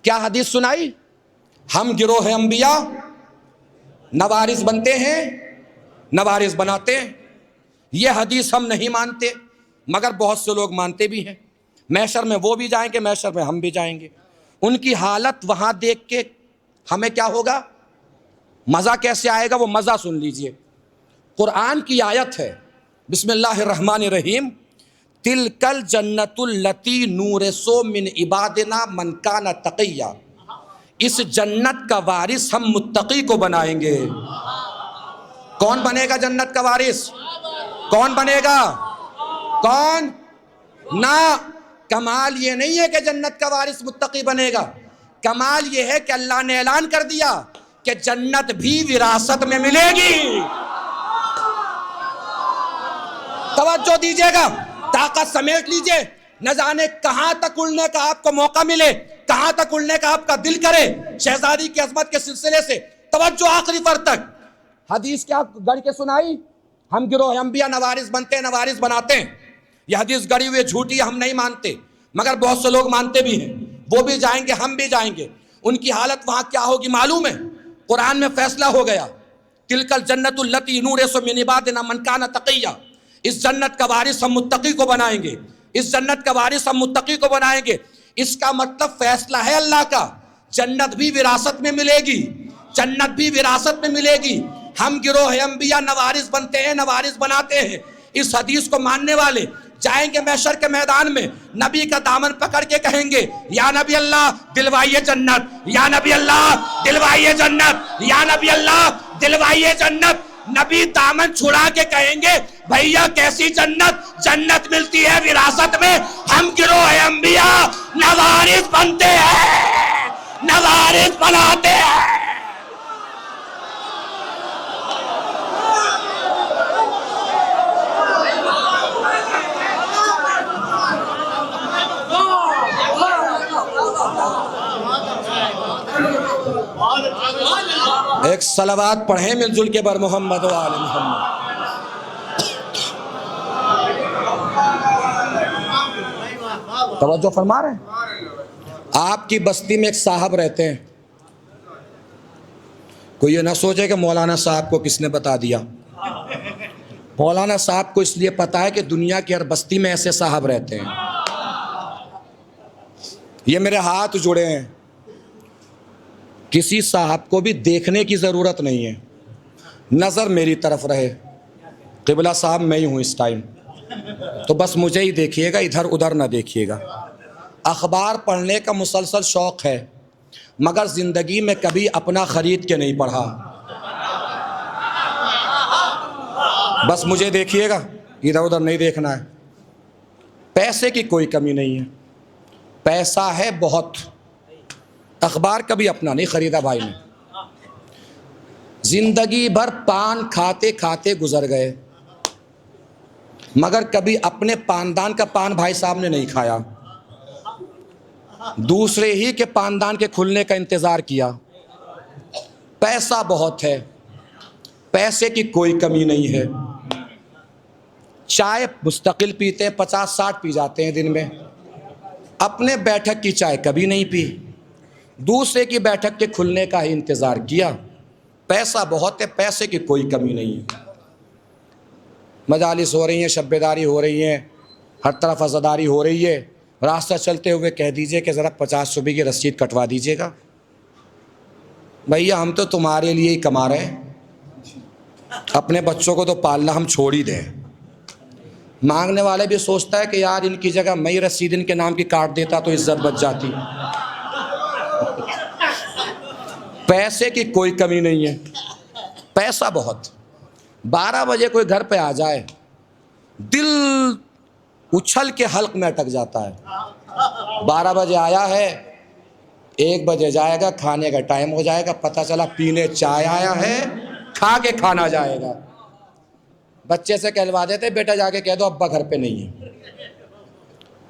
کیا حدیث سنائی؟ ہم گروہ انبیاء نوارث بنتے ہیں نوارث بناتے ہیں. یہ حدیث ہم نہیں مانتے، مگر بہت سے لوگ مانتے بھی ہیں. محشر میں وہ بھی جائیں گے، محشر میں ہم بھی جائیں گے. ان کی حالت وہاں دیکھ کے ہمیں کیا ہوگا؟ مزہ کیسے آئے گا؟ وہ مزہ سن لیجئے. قرآن کی آیت ہے، بسم اللہ الرحمن الرحیم، تلک الجنۃ التی نورث من عبادنا من کان تقیا. اس جنت کا وارث ہم متقی کو بنائیں گے. کون بنے گا جنت کا وارث؟ کون بنے گا؟ کون؟ نہ، کمال یہ نہیں ہے کہ جنت کا وارث متقی بنے گا. کمال یہ ہے کہ اللہ نے اعلان کر دیا کہ جنت بھی وراثت میں ملے گی. توجہ دیجئے گا، طاقت سمیٹ لیجئے. نہ جانے کہاں تک اڑنے کا آپ کو موقع ملے، کہاں تک اڑنے کا آپ کا دل کرے. شہزادی کی عظمت کے سلسلے سے توجہ آخری فر تک. حدیث کیا گڑھ کے سنائی؟ ہم گروہ انبیاء نوارث بنتے ہیں نوارث بناتے ہیں. یہ حدیث گڑھی ہوئی جھوٹی ہم نہیں مانتے، مگر بہت سے لوگ مانتے بھی ہیں. وہ بھی جائیں گے، ہم بھی جائیں گے. ان کی حالت وہاں کیا ہوگی معلوم ہے؟ قرآن میں فیصلہ ہو گیا، تلک الجنۃ التی نورث من عبادنا من کان تقیا. اس جنت کا وارث ہم متقی کو بنائیں گے، اس جنت کا وارث ہم متقی کو بنائیں گے. اس کا مطلب فیصلہ ہے اللہ کا، جنت بھی وراثت میں ملے گی، جنت بھی وراثت میں ملے گی. ہم گروہ انبیاء نوارث بنتے ہیں نوارث بناتے ہیں. اس حدیث کو ماننے والے جائیں گے محشر کے میدان میں، نبی کا دامن پکڑ کے کہیں گے یا نبی اللہ دلوائیے جنت، یا نبی اللہ دلوائیے جنت، یا نبی اللہ دلوائیے جنت. نبی دامن چھڑا کے کہیں گے بھیا کیسی جنت؟ جنت ملتی ہے وراثت میں. ہم گروہ انبیاء نوارث بنتے ہیں نوارث بناتے ہیں. ایک صلوات پڑھیں مل جل کے بر محمد و آل محمد. توجہ فرما رہے ہیں؟ آپ کی بستی میں ایک صاحب رہتے ہیں. کوئی یہ نہ سوچے کہ مولانا صاحب کو کس نے بتا دیا. مولانا صاحب کو اس لیے پتا ہے کہ دنیا کی ہر بستی میں ایسے صاحب رہتے ہیں. یہ میرے ہاتھ جڑے ہیں، کسی صاحب کو بھی دیکھنے کی ضرورت نہیں ہے، نظر میری طرف رہے. قبلہ صاحب میں ہی ہوں اس ٹائم، تو بس مجھے ہی دیکھیے گا، ادھر ادھر نہ دیکھیے گا. اخبار پڑھنے کا مسلسل شوق ہے، مگر زندگی میں کبھی اپنا خرید کے نہیں پڑھا. بس مجھے دیکھیے گا، ادھر ادھر نہیں دیکھنا ہے. پیسے کی کوئی کمی نہیں ہے، پیسہ ہے بہت. اخبار کبھی اپنا نہیں خریدا بھائی نے. زندگی بھر پان کھاتے کھاتے گزر گئے، مگر کبھی اپنے پاندان کا پان بھائی صاحب نے نہیں کھایا، دوسرے ہی کے پاندان کے کھلنے کا انتظار کیا. پیسہ بہت ہے، پیسے کی کوئی کمی نہیں ہے. چائے مستقل پیتے 50-60 پی جاتے ہیں دن میں، اپنے بیٹھک کی چائے کبھی نہیں پی، دوسرے کی بیٹھک کے کھلنے کا ہی انتظار کیا. پیسہ بہت ہے، پیسے کی کوئی کمی نہیں ہے. مجالس ہو رہی ہیں، شب بیداری ہو رہی ہیں، ہر طرف عزاداری ہو رہی ہے. راستہ چلتے ہوئے کہہ دیجئے کہ ذرا 50 روپے کی رسید کٹوا دیجئے گا. بھیا ہم تو تمہارے لیے ہی کما رہے ہیں، اپنے بچوں کو تو پالنا ہم چھوڑ ہی دیں۔ مانگنے والے بھی سوچتا ہے کہ یار ان کی جگہ میں رسید ان کے نام کی کاٹ دیتا تو عزت بچ جاتی۔ پیسے کی کوئی کمی نہیں ہے، پیسہ بہت۔ 12 بجے کوئی گھر پہ آ جائے دل اچھل کے حلق میں اٹک جاتا ہے۔ 12 بجے آیا ہے، 1 بجے جائے گا، کھانے کا ٹائم ہو جائے گا، پتہ چلا پینے چائے آیا ہے، کھا کے کھانا جائے گا۔ بچے سے کہلوا دیتے بیٹا جا کے کہہ دو ابا گھر پہ نہیں ہے۔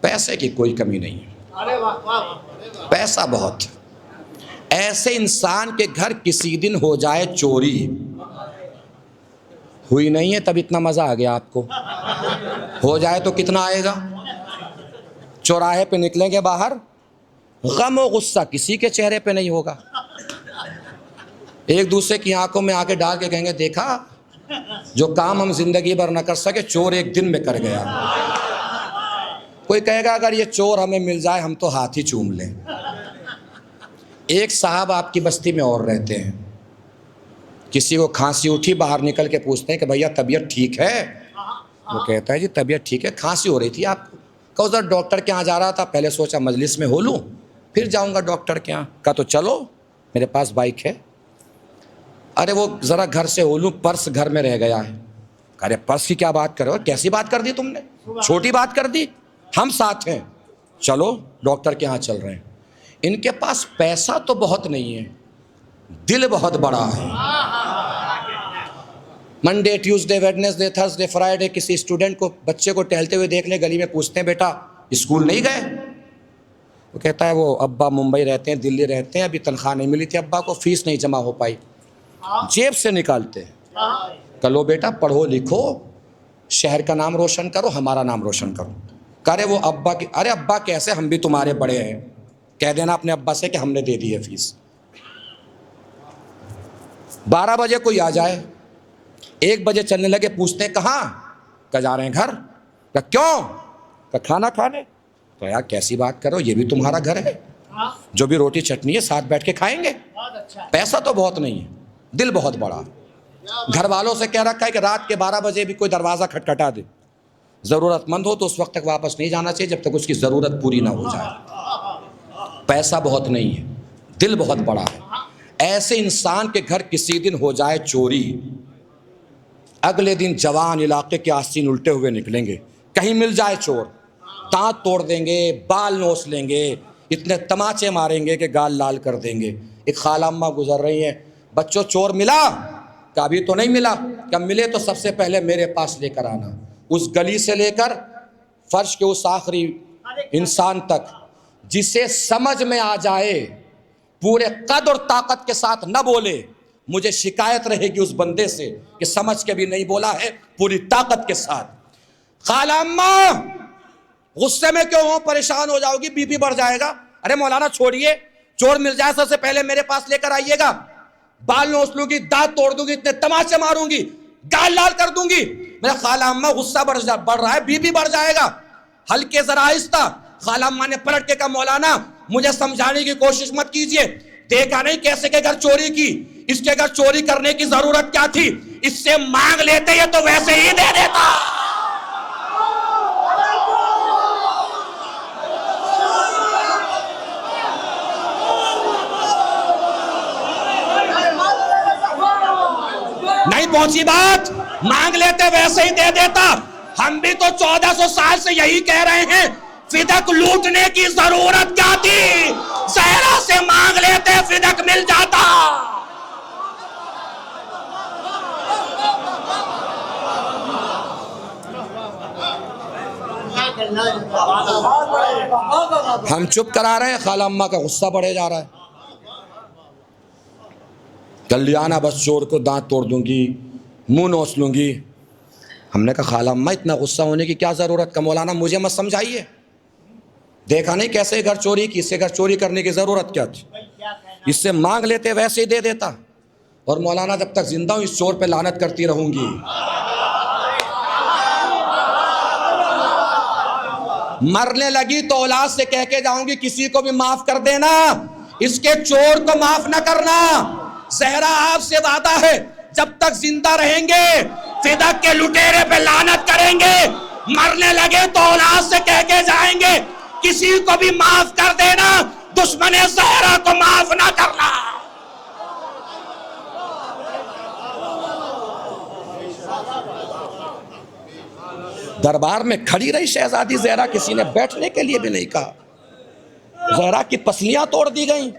پیسے کی کوئی کمی نہیں ہے، پیسہ بہت۔ ایسے انسان کے گھر کسی دن ہو جائے چوری، ہوئی نہیں ہے تب اتنا مزہ آ گیا آپ کو، ہو جائے تو کتنا آئے گا۔ چوراہے پہ نکلیں گے باہر، غم و غصہ کسی کے چہرے پہ نہیں ہوگا، ایک دوسرے کی آنکھوں میں آ کے ڈال کے کہیں گے دیکھا جو کام ہم زندگی بھر نہ کر سکے چور ایک دن میں کر گیا۔ کوئی کہے گا اگر یہ چور ہمیں مل جائے ہم تو ہاتھ ہی چوم لیں۔ ایک صاحب آپ کی بستی میں اور رہتے ہیں، کسی کو کھانسی اٹھی باہر نکل کے پوچھتے ہیں کہ بھیا طبیعت ٹھیک ہے؟ وہ کہتا ہے جی طبیعت ٹھیک ہے، کھانسی ہو رہی تھی آپ کو؟ کہو ذرا ڈاکٹر کے یہاں جا رہا تھا، پہلے سوچا مجلس میں ہو لوں پھر جاؤں گا ڈاکٹر کے یہاں، کہا تو چلو میرے پاس بائک ہے۔ ارے وہ ذرا گھر سے ہو لوں، پرس گھر میں رہ گیا ہے۔ ارے پرس کی کیا بات کر رہے ہو، کیسی بات کر دی تم نے، چھوٹی بات کر دی، ہم ساتھ ہیں، چلو ڈاکٹر کے یہاں چل رہے ہیں۔ ان کے پاس پیسہ تو بہت نہیں ہے، دل بہت بڑا ہے۔ Monday Tuesday Wednesday Thursday Friday کسی اسٹوڈنٹ کو بچے کو ٹہلتے ہوئے دیکھ لیں گلی میں، پوچھتے ہیں بیٹا اسکول نہیں گئے؟ وہ کہتا ہے وہ ابا ممبئی رہتے ہیں، دلی رہتے ہیں، ابھی تنخواہ نہیں ملی تھی ابا کو، فیس نہیں جمع ہو پائی۔ جیب سے نکالتے ہیں، کہ لو بیٹا پڑھو لکھو، شہر کا نام روشن کرو، ہمارا نام روشن کرو۔ کرے وہ ابا کی، ارے ابا کیسے، ہم بھی تمہارے بڑے ہیں، کہہ دینا اپنے ابا سے کہ ہم نے دے دی ہے فیس۔ 12 بجے کوئی آ جائے، 1 بجے چلنے لگے، پوچھتے ہیں کہاں؟ کہ جا رہے ہیں گھر۔ کہ کیوں؟ کہ کھانا کھانے۔ تو یار کیسی بات کرو، یہ بھی تمہارا گھر ہے، جو بھی روٹی چٹنی ہے ساتھ بیٹھ کے کھائیں گے۔ پیسہ تو بہت نہیں ہے، دل بہت بڑا۔ گھر والوں سے کہہ رکھا ہے کہ رات کے 12 بجے بھی کوئی دروازہ کھٹکھٹا دے، ضرورت مند ہو تو اس وقت تک واپس نہیں جانا چاہیے جب تک اس کی ضرورت پوری نہ ہو جائے۔ پیسہ بہت نہیں ہے، دل بہت بڑا ہے۔ ایسے انسان کے گھر کسی دن ہو جائے چوری، اگلے دن جوان علاقے کے آستین الٹے ہوئے نکلیں گے، کہیں مل جائے چور، دانت توڑ دیں گے، بال نوچ لیں گے، اتنے تماچے ماریں گے کہ گال لال کر دیں گے۔ ایک خالہ اماں گزر رہی ہیں، بچوں چور ملا؟ کہ ابھی تو نہیں ملا۔ کہ ملے تو سب سے پہلے میرے پاس لے کر آنا، اس گلی سے لے کر فرش کے اس آخری انسان تک، جسے سمجھ میں آ جائے، پورے قد اور طاقت کے ساتھ نہ بولے، مجھے شکایت رہے گی اس بندے سے کہ سمجھ کے بھی نہیں بولا ہے، پوری طاقت کے ساتھ۔ خالہ اماں غصے میں کیوں ہو، پریشان ہو جاؤ گی، بی پی بڑھ جائے گا۔ ارے مولانا چھوڑیے، چور مل جائے سب سے پہلے میرے پاس لے کر آئیے گا، بال نوچ لوں گی، دانت توڑ دوں گی، اتنے تماچے ماروں گی، گال لال کر دوں گی۔ میرا خالہ اماں غصہ بڑھ رہا ہے، بی پی بڑھ جائے گا، ہلکے ذرا آہستہ۔ خالہ اماں نے پلٹ کے کہا مولانا مجھے سمجھانے کی کوشش مت کیجئے، دیکھا نہیں کیسے کے گھر چوری کی، اس کے گھر چوری کرنے کی ضرورت کیا تھی، اس سے مانگ لیتے یہ تو ویسے ہی دے دیتا۔ نہیں پہنچی بات، مانگ لیتے ویسے ہی دے دیتا۔ ہم بھی تو 1400 سال سے یہی کہہ رہے ہیں، فدق لوٹنے کی ضرورت کیا تھی، زہرا سے مانگ لیتے فدق مل جاتا۔ ہم چپ کرا رہے ہیں، خالہ اماں کا غصہ بڑھے جا رہا ہے۔ کلیانہ بس چور کو دانت توڑ دوں گی، منہ نوچ لوں گی۔ ہم نے کہا خالہ اماں اتنا غصہ ہونے کی کیا ضرورت، کا مولانا مجھے مت سمجھائیے، دیکھا نہیں کیسے گھر چوری کی، اس سے گھر چوری کرنے کی ضرورت کیا تھی، اس سے مانگ لیتے ویسے ہی دے دیتا۔ اور مولانا جب تک زندہ ہوں اس چور پہ لعنت کرتی رہوں گی۔ مرنے لگی تو اولاد سے کہہ کے جاؤں گی کسی کو بھی معاف کر دینا، اس کے چور کو معاف نہ کرنا۔ زہرا آپ سے وعدہ ہے جب تک زندہ رہیں گے فدق کے لٹیرے پہ لعنت کریں گے، مرنے لگے تو اولاد سے کہہ کے جائیں گے کسی کو بھی معاف کر دینا، دشمن زہرا کو معاف نہ کرنا۔ دربار میں کھڑی رہی شہزادی زہرا، کسی نے بیٹھنے کے لیے بھی نہیں کہا۔ زہرا کی پسلیاں توڑ دی گئیں۔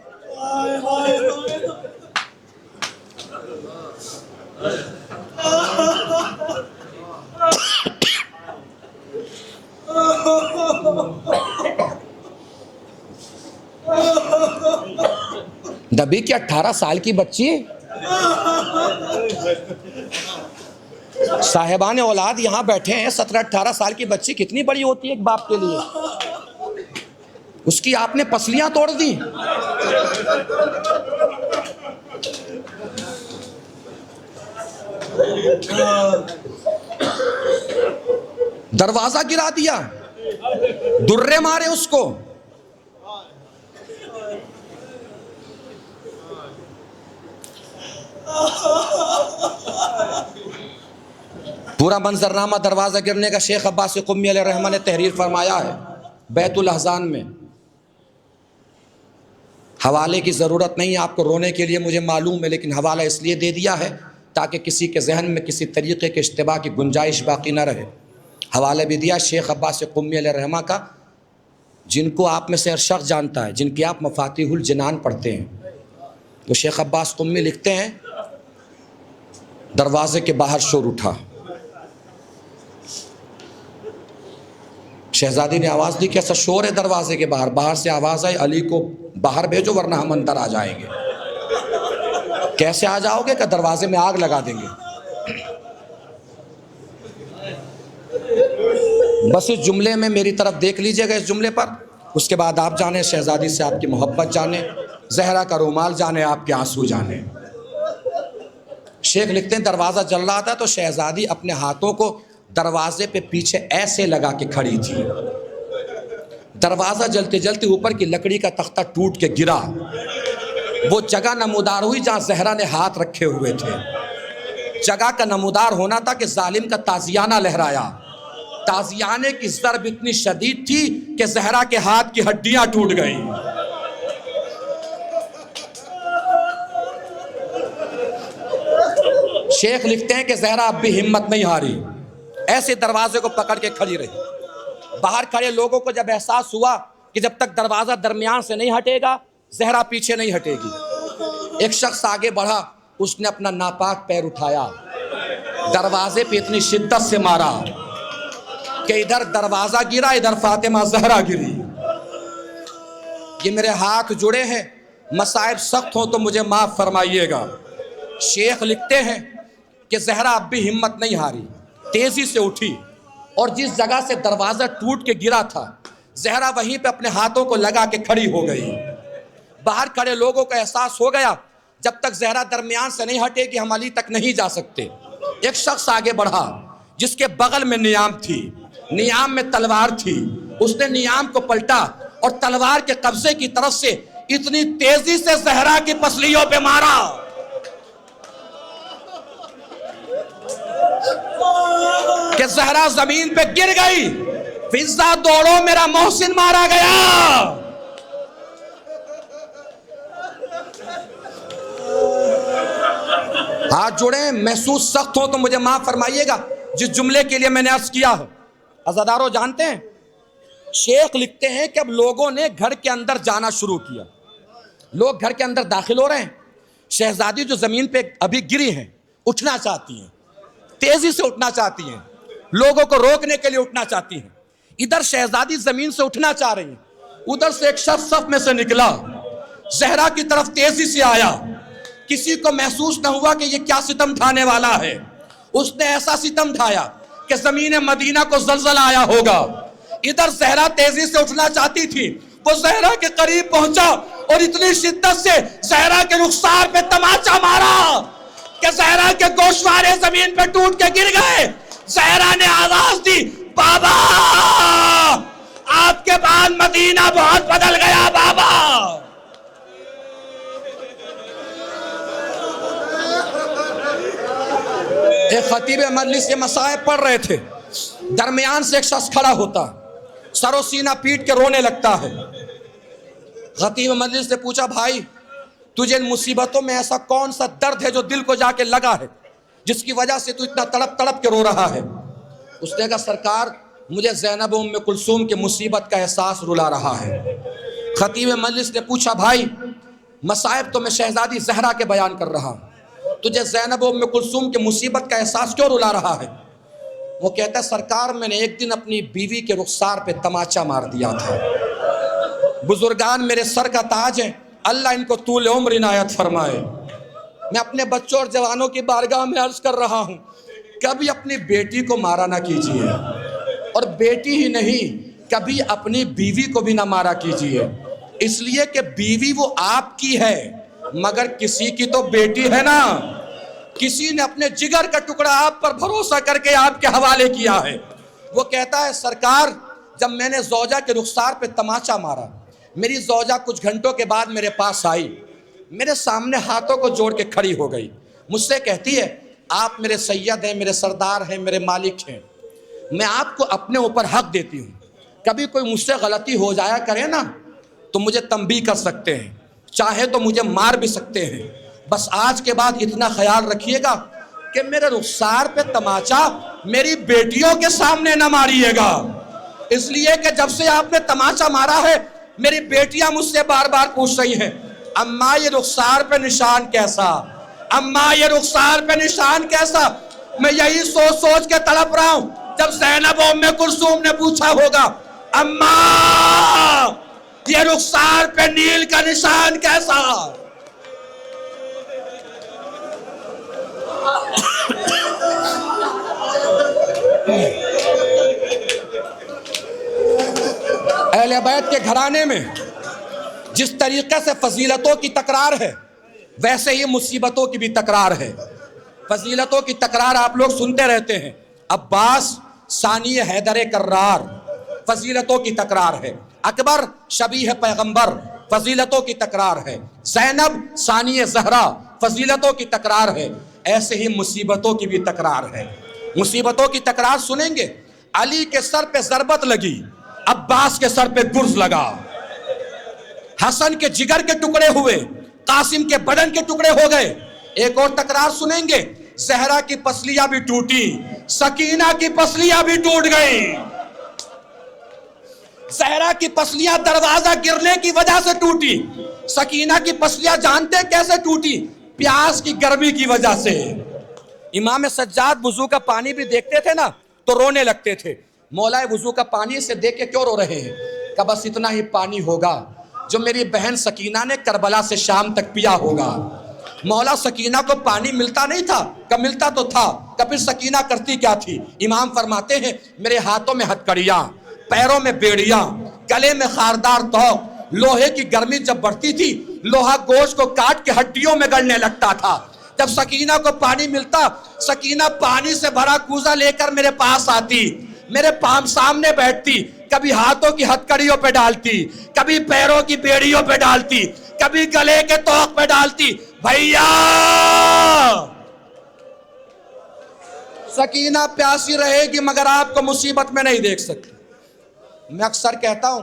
نبی کی 18 سال کی بچی، صاحبان اولاد یہاں بیٹھے ہیں، 17-18 سال کی بچی کتنی بڑی ہوتی ہے ایک باپ کے لیے، اس کی آپ نے پسلیاں توڑ دی۔ دروازہ گرا دیا، درے مارے اس کو۔ پورا منظرنامہ دروازہ گرنے کا شیخ عباس قمی علیہ الرحمہ نے تحریر فرمایا ہے بیت الاحزان میں۔ حوالے کی ضرورت نہیں آپ کو رونے کے لیے، مجھے معلوم ہے، لیکن حوالہ اس لیے دے دیا ہے تاکہ کسی کے ذہن میں کسی طریقے کے اشتباہ کی گنجائش باقی نہ رہے۔ حوالہ بھی دیا شیخ عباس قمی علیہ الرحمہ کا، جن کو آپ میں سے ہر شخص جانتا ہے، جن کی آپ مفاتیح الجنان پڑھتے ہیں۔ تو شیخ عباس قمی لکھتے ہیں دروازے کے باہر شور اٹھا، شہزادی نے آواز دی کہ ایسا شور ہے دروازے کے باہر، باہر سے آواز آئی علی کو باہر بھیجو ورنہ ہم اندر آ جائیں گے۔ کیسے آ جاؤ گے کہ دروازے میں آگ لگا دیں گے۔ بس اس جملے میں میری طرف دیکھ لیجئے گا، اس جملے پر، اس کے بعد آپ جانیں شہزادی سے آپ کی محبت جانیں، زہرا کا رومال جانیں، آپ کے آنسو جانیں۔ شیخ لکھتے ہیں دروازہ جل رہا تھا تو شہزادی اپنے ہاتھوں کو دروازے پہ پیچھے ایسے لگا کے کھڑی تھی۔ دروازہ جلتے جلتے اوپر کی لکڑی کا تختہ ٹوٹ کے گرا، وہ جگہ نمودار ہوئی جہاں زہرا نے ہاتھ رکھے ہوئے تھے۔ جگہ کا نمودار ہونا تھا کہ ظالم کا تازیانہ لہرایا، تازیانے کی ضرب اتنی شدید تھی کہ زہرا کے ہاتھ کی ہڈیاں ٹوٹ گئیں۔ شیخ لکھتے ہیں کہ زہرا اب بھی ہمت نہیں ہاری، ایسے دروازے کو پکڑ کے کھڑی رہی۔ باہر کھڑے لوگوں کو جب احساس ہوا کہ جب تک دروازہ درمیان سے نہیں ہٹے گا زہرا پیچھے نہیں ہٹے گی، ایک شخص آگے بڑھا، اس نے اپنا ناپاک پیر اٹھایا، دروازے پہ اتنی شدت سے مارا کہ ادھر دروازہ گرا، ادھر فاطمہ زہرا گری۔ یہ میرے ہاتھ جڑے ہیں، مصائب سخت ہوں تو مجھے معاف فرمائیے گا۔ شیخ لکھتے ہیں کہ زہرا اب بھی ہمت نہیں ہاری، تیزی سے اٹھی اور جس جگہ سے دروازہ ٹوٹ کے گرا تھا زہرا وہیں پہ اپنے ہاتھوں کو لگا کے کھڑی ہو گئی۔ باہر کھڑے لوگوں کو احساس ہو گیا جب تک زہرا درمیان سے نہیں ہٹے گی ہم علی تک نہیں جا سکتے۔ ایک شخص آگے بڑھا جس کے بغل میں نیام تھی، نیام میں تلوار تھی، اس نے نیام کو پلٹا اور تلوار کے قبضے کی طرف سے اتنی تیزی سے زہرا کی پسلیوں پہ مارا کہ زہرا زمین پہ گر گئی۔ فضا دوڑو میرا محسن مارا گیا۔ ہاتھ جوڑیں، محسوس سخت ہو تو مجھے معاف فرمائیے گا جس جملے کے لیے میں نے عرض کیا ہے۔ عزادارو جانتے ہیں شیخ لکھتے ہیں کہ اب لوگوں نے گھر کے اندر جانا شروع کیا، لوگ گھر کے اندر داخل ہو رہے ہیں۔ شہزادی جو زمین پہ ابھی گری ہیں اٹھنا چاہتی ہیں، تیزی سے اٹھنا چاہتی ہیں، لوگوں کو روکنے کے لیے اٹھنا چاہتی ہیں۔ ادھر شہزادی زمین سے اٹھنا چاہ رہی ہیں، ادھر سے ایک شخص صف میں سے نکلا، زہرا کی طرف تیزی سے آیا۔ کسی کو محسوس نہ ہوا کہ یہ کیا ستم ڈھانے والا ہے، اس نے ایسا ستم ڈھایا کہ زمین مدینہ کو زلزلہ آیا ہوگا۔ ادھر زہرا تیزی سے اٹھنا چاہتی تھی، وہ زہرا کے قریب پہنچا اور اتنی شدت سے زہرا کے رخسار پہ تماچا مارا کہ زہرا کے گوشوارے زمین پہ ٹوٹ کے گر گئے۔ زہرا نے آواز دی، بابا آپ کے بعد مدینہ بہت بدل گیا بابا۔ ایک خطیب مجلس یہ مصائب پڑھ رہے تھے، درمیان سے ایک شخص کھڑا ہوتا، سر و سینہ پیٹ کے رونے لگتا ہے۔ خطیب مجلس نے پوچھا، بھائی تجھے ان مصیبتوں میں ایسا کون سا درد ہے جو دل کو جا کے لگا ہے، جس کی وجہ سے تو اتنا تڑپ تڑپ کے رو رہا ہے؟ اس نے کہا، سرکار مجھے زینب ام کلثوم کی مصیبت کا احساس رلا رہا ہے۔ خطیب مجلس نے پوچھا، بھائی مصائب تو میں شہزادی زہرا کے بیان کر رہا ہوں، تجھے زینب ام کلثوم کی مصیبت کا احساس کیوں رلا رہا ہے؟ وہ کہتا ہے، سرکار میں نے ایک دن اپنی بیوی کے رخسار پہ تماچا مار دیا تھا۔ بزرگان میرے سر کا تاج ہے، اللہ ان کو طول عمر عنایت فرمائے۔ میں اپنے بچوں اور جوانوں کی بارگاہ میں عرض کر رہا ہوں، کبھی اپنی بیٹی کو مارا نہ کیجیے، اور بیٹی ہی نہیں کبھی اپنی بیوی کو بھی نہ مارا کیجیے، اس لیے کہ بیوی وہ آپ کی ہے مگر کسی کی تو بیٹی ہے نا۔ کسی نے اپنے جگر کا ٹکڑا آپ پر بھروسہ کر کے آپ کے حوالے کیا ہے۔ وہ کہتا ہے، سرکار جب میں نے زوجہ کے رخسار پہ تماچا مارا، میری زوجہ کچھ گھنٹوں کے بعد میرے پاس آئی، میرے سامنے ہاتھوں کو جوڑ کے کھڑی ہو گئی، مجھ سے کہتی ہے، آپ میرے سید ہیں، میرے سردار ہیں، میرے مالک ہیں، میں آپ کو اپنے اوپر حق دیتی ہوں، کبھی کوئی مجھ سے غلطی ہو جایا کرے نا تو مجھے تنبیہ کر سکتے ہیں، چاہے تو مجھے مار بھی سکتے ہیں، بس آج کے بعد اتنا خیال رکھیے گا کہ میرے رخسار پہ تماچا میری بیٹیوں کے سامنے نہ ماریے گا، اس لیے کہ جب سے آپ نے تماچا مارا ہے میری بیٹیاں مجھ سے بار بار پوچھ رہی ہیں، اماں یہ رخسار پہ نشان کیسا، اماں یہ رخسار پہ نشان کیسا۔ میں یہی سوچ سوچ کے تڑپ رہا ہوں، جب زینب ام کلثوم نے پوچھا ہوگا، اماں یہ رخسار پہ نیل کا نشان کیسا۔ اہل بیت کے گھرانے میں جس طریقے سے فضیلتوں کی تکرار ہے ویسے ہی مصیبتوں کی بھی تکرار ہے۔ فضیلتوں کی تکرار آپ لوگ سنتے رہتے ہیں، عباس ثانی حیدر کرار فضیلتوں کی تکرار ہے، اکبر شبیہ پیغمبر فضیلتوں کی تکرار ہے، زینب ثانی زہرا فضیلتوں کی تکرار ہے، ایسے ہی مصیبتوں کی بھی تکرار ہے۔ مصیبتوں کی تکرار سنیں گے، علی کے سر پہ ضربت لگی، عباس کے سر پہ گرز لگا، حسن کے جگر کے ٹکڑے ہوئے، قاسم کے بدن کے ٹکڑے ہو گئے۔ ایک اور تکرار سنیں گے، زہرا کی پسلیاں بھی ٹوٹی، سکینہ کی پسلیاں بھی ٹوٹ گئی۔ زہرا کی پسلیاں دروازہ گرنے کی وجہ سے ٹوٹی، سکینہ کی پسلیاں جانتے کیسے ٹوٹی؟ پیاس کی گرمی کی وجہ سے۔ امام سجاد وضو کا پانی بھی دیکھتے تھے نا تو رونے لگتے تھے، مولا وضو کا پانی سے دیکھ کے کیوں رو رہے ہیں؟ کہ بس اتنا ہی پانی ہوگا جو میری بہن سکینہ نے کربلا سے شام تک پیا ہوگا۔ مولا سکینہ کو پانی ملتا نہیں تھا، کہ ملتا تو تھا، کہ پھر سکینہ کرتی کیا تھی؟ امام فرماتے ہیں، میرے ہاتھوں میں ہتکڑیاں، پیروں میں بیڑیاں، گلے میں خاردار توق، لوہے کی گرمی جب بڑھتی تھی لوہا گوشت کو کاٹ کے ہڈیوں میں گلنے لگتا تھا۔ جب سکینہ کو پانی ملتا، سکینہ پانی سے بھرا کوزہ لے کر میرے پاس آتی، میرے سامنے بیٹھتی، کبھی ہاتھوں کی ہتکڑیوں پہ ڈالتی، کبھی پیروں کی بیڑیوں پہ ڈالتی، کبھی گلے کے توق پہ ڈالتی۔ بھائیا سکینہ پیاسی رہے گی مگر آپ کو مصیبت میں نہیں دیکھ سکتی۔ میں اکثر کہتا ہوں،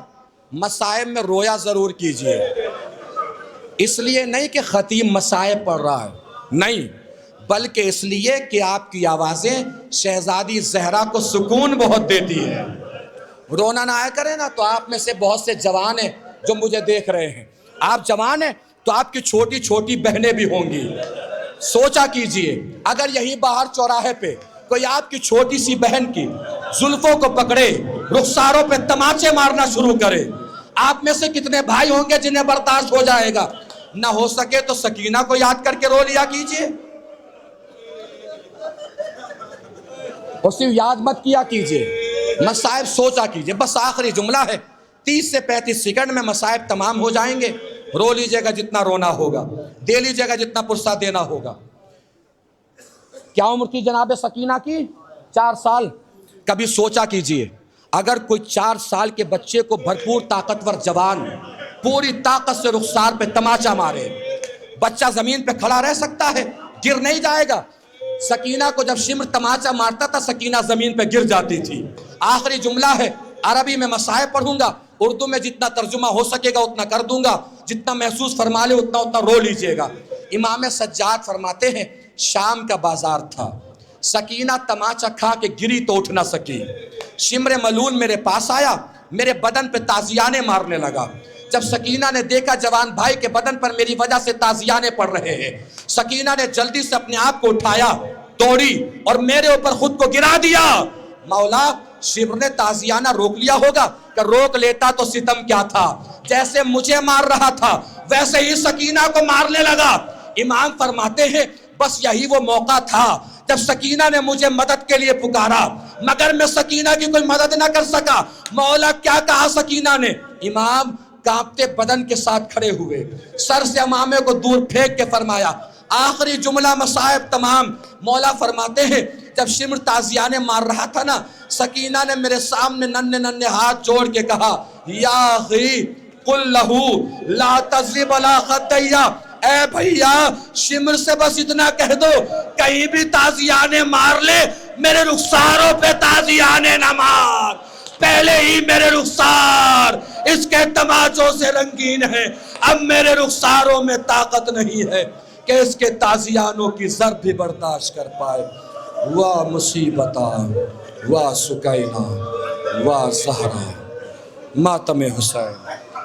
مصائب میں رویا ضرور کیجئے، اس لیے نہیں کہ خطیب مصائب پڑھ رہا ہے، نہیں، بلکہ اس لیے کہ آپ کی آوازیں شہزادی زہرا کو سکون بہت دیتی ہے۔ رونا نہ آیا کرے نا تو آپ میں سے بہت سے جوان ہیں جو مجھے دیکھ رہے ہیں، آپ جوان ہیں تو آپ کی چھوٹی چھوٹی بہنیں بھی ہوں گی۔ سوچا کیجئے، اگر یہی باہر چوراہے پہ کوئی آپ کی چھوٹی سی بہن کی زلفوں کو پکڑے، رخساروں پہ تماچے مارنا شروع کرے، آپ میں سے کتنے بھائی ہوں گے جنہیں برداشت ہو جائے گا؟ نہ ہو سکے تو سکینہ کو یاد کر کے رو لیا کیجئے، اور صرف یاد مت کیا کیجئے، مصائب سوچا کیجئے۔ بس آخری جملہ ہے، 30 سے 35 سیکنڈ میں مصائب تمام ہو جائیں گے۔ رو لیجئے گا جتنا رونا ہوگا، دے لیجئے گا جتنا پرسہ دینا ہوگا۔ کیا عمر تھی جناب سکینہ کی؟ 4 سال۔ کبھی سوچا کیجئے، اگر کوئی 4 سال کے بچے کو بھرپور طاقتور جوان پوری طاقت سے رخسار پہ تماچا مارے، بچہ زمین پہ کھڑا رہ سکتا ہے؟ گر نہیں جائے گا؟ سکینہ کو جب شمر تماچا مارتا تھا سکینہ زمین پہ گر جاتی تھی. آخری جملہ ہے، عربی میں مصائب پڑھوں گا، اردو میں جتنا ترجمہ ہو سکے گا اتنا کر دوں گا، جتنا محسوس فرما لے اتنا رو لیجئے گا. امام سجاد فرماتے ہیں شام کا بازار تھا، سکینہ تماچا کھا کے گری تو اٹھ نہ سکی. شمر ملون میرے پاس آیا، میرے بدن پہ تازیانے مارنے لگا. جب سکینہ نے دیکھا جوان بھائی کے بدن پر میری وجہ سے تازیانے پڑ رہے ہیں، سکینہ نے جلدی سے اپنے آپ کو اٹھایا، دوڑی اور میرے اوپر خود کو گرا دیا. مولا شمر نے تازیانہ روک لیا ہوگا کہ روک لیتا تو ستم کیا تھا، جیسے مجھے مار رہا تھا ویسے ہی سکینہ کو مارنے لگا. امام فرماتے ہیں بس یہی وہ موقع تھا جب سکینہ نے مجھے مدد کے لیے پکارا، مگر میں سکینہ کی کوئی مدد نہ کر سکا. مولا کیا کہا سکینہ نے؟ امام کانپتے بدن کے ساتھ کھڑے ہوئے، سر سے امامے کو دور پھینک کے فرمایا آخری جملہ مصائب تمام. مولا فرماتے ہیں جب شمر تازیانے مار رہا تھا نا، سکینہ نے میرے سامنے ننھے ننھے ہاتھ جوڑ کے کہا یا اخی قل لہو لا تضرب علی خدیہ، اے بھیا شمر سے بس اتنا کہہ دو کہیں بھی تازیانے مار لے میرے رخساروں پہ تازیانے نہ مار. پہلے ہی میرے رخسار اس کے تماچوں سے رنگین ہے، اب میرے رخساروں میں طاقت نہیں ہے کہ اس کے تازیانوں کی ضرب بھی برداشت کر پائے. واہ مصیبتہ، واہ سکینہ، واہ زہرا، ماتم حسین.